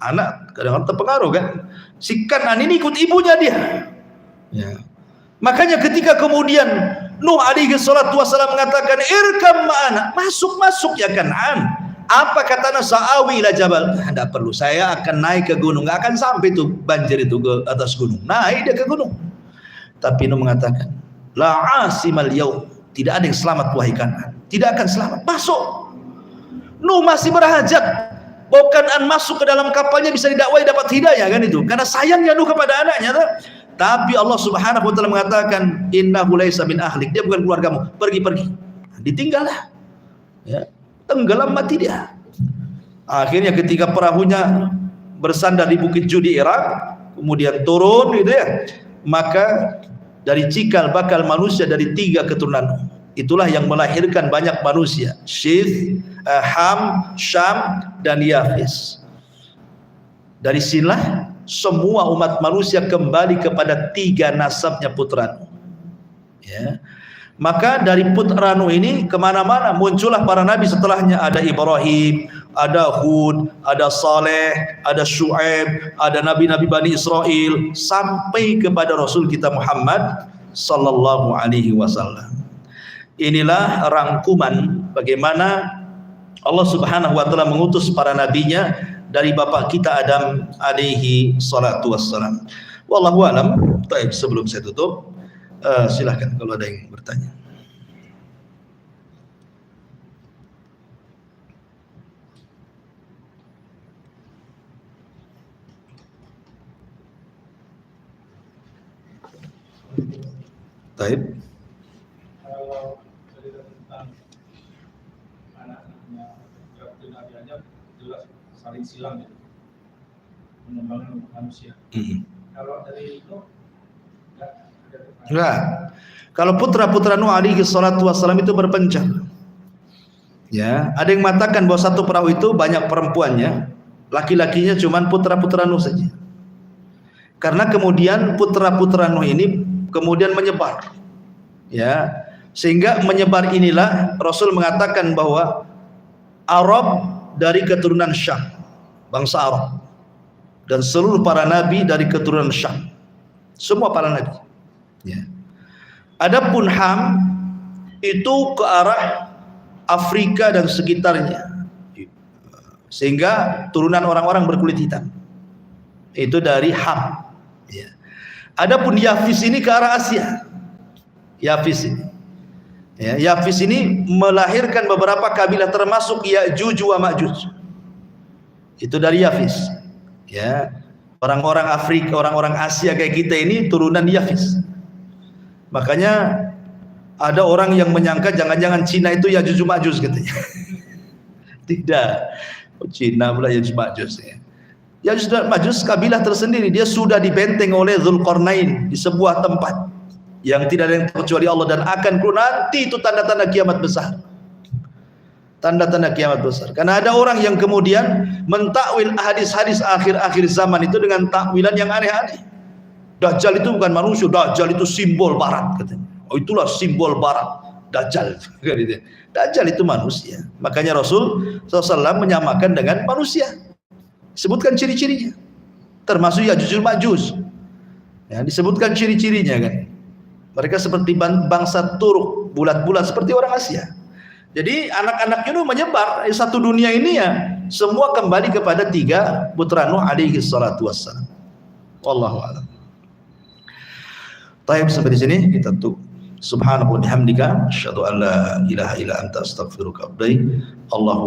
anak kadang-kadang terpengaruh kan. Si Kan'an ini ikut ibunya dia. Ya. Makanya ketika kemudian Nuh alaihi salatu wassalam mengatakan irkam ma'ana, masuk ya Kan'an. Apa kata Nuh? Sa'awi ila jabal. Tidak perlu, saya akan naik ke gunung. Nggak akan sampai tuh banjir itu ke atas gunung. Naik dia ke gunung. Tapi Nuh mengatakan la asimal yaum, tidak ada yang selamat wahai Kan'an. Tidak akan selamat. Masuk. Nuh masih berhajat bahwa Kan'an masuk ke dalam kapalnya bisa didakwai dapat hidayah kan itu. Karena sayangnya Nuh kepada anaknya. Tapi Allah Subhanahu wa taala mengatakan innahu laisa min ahlik, dia bukan keluargamu, pergi. Ditinggallah. Ya, tenggelam mati dia. Akhirnya ketika perahunya bersandar di Bukit Judi Irak, kemudian turun gitu ya, maka dari cikal bakal manusia dari 3 keturunan Nuh, itulah yang melahirkan banyak manusia, Syith, Ham, Syam, dan Yafis. Dari sinilah semua umat manusia kembali kepada 3 nasabnya putra Nuh. Ya. Maka dari putra Nuh ini kemana-mana muncullah para nabi setelahnya. Ada Ibrahim, ada Hud, ada Saleh, ada Syuaib, ada nabi-nabi Bani Israel, sampai kepada Rasul kita Muhammad sallallahu alaihi wasallam. Inilah rangkuman bagaimana Allah Subhanahu wa taala mengutus para nabinya dari bapak kita Adam alaihi salatu wassalam. Wallahu alam. Baik, sebelum saya tutup, silahkan kalau ada yang bertanya. Baik. Kalau cerita tentang anak-anaknya Nabi Adam jelas saling silang gitu, mengembangkan manusia. Kalau dari itu enggak. Kalau putra-putra Nuh alaihi salatu wassalam itu berpencar. Ya, ada yang mengatakan bahwa satu perahu itu banyak perempuannya, laki-lakinya cuman putra-putra Nuh saja. Karena kemudian putra-putra Nuh ini kemudian menyebar. Ya, sehingga menyebar inilah Rasul mengatakan bahwa Arab dari keturunan Syam, bangsa Arab, dan seluruh para nabi dari keturunan Syam, semua para nabi. Ya. Adapun Ham itu ke arah Afrika dan sekitarnya, sehingga turunan orang-orang berkulit hitam itu dari Ham. Ya. Adapun Yafis ini ke arah Asia. Yafis ini, ya, Yafis ini melahirkan beberapa kabilah termasuk Ya'juj wa Ma'juj. Itu dari Yafis. Ya, orang-orang Afrika, orang-orang Asia kayak kita ini turunan Yafis. Makanya ada orang yang menyangka jangan-jangan Cina itu Ya'juj wa Ma'juj katanya. Tidak. Cina pula Ya'juj wa Ma'juj ya. Ya'juj wa Ma'juj kabilah tersendiri, dia sudah dibenteng oleh Dzulqarnain di sebuah tempat yang tidak ada yang kecuali Allah, dan akan keluar nanti itu tanda-tanda kiamat besar. Tanda-tanda kiamat besar. Karena ada orang yang kemudian mentakwil hadis-hadis akhir-akhir zaman itu dengan takwilan yang aneh-aneh. Dajjal itu bukan manusia, Dajjal itu simbol barat katanya. Oh, itulah simbol barat, Dajjal. Dajjal itu manusia. Makanya Rasul SAW menyamakan dengan manusia. Sebutkan ciri-cirinya. Termasuk Ya'juj Ma'juj. Ya, disebutkan ciri-cirinya kan. Mereka seperti bangsa Turuk, bulat-bulat seperti orang Asia. Jadi anak-anaknya Nuh menyebar satu dunia ini ya, semua kembali kepada 3 putra Nuh alaihi salatu wassalam. Wallahu a'lam. Baik, sampai di sini kita tutup. Subhanahu wa bihamdika asyhadu an la ilaha illa anta astaghfiruka wa atubu ilaik. Allahu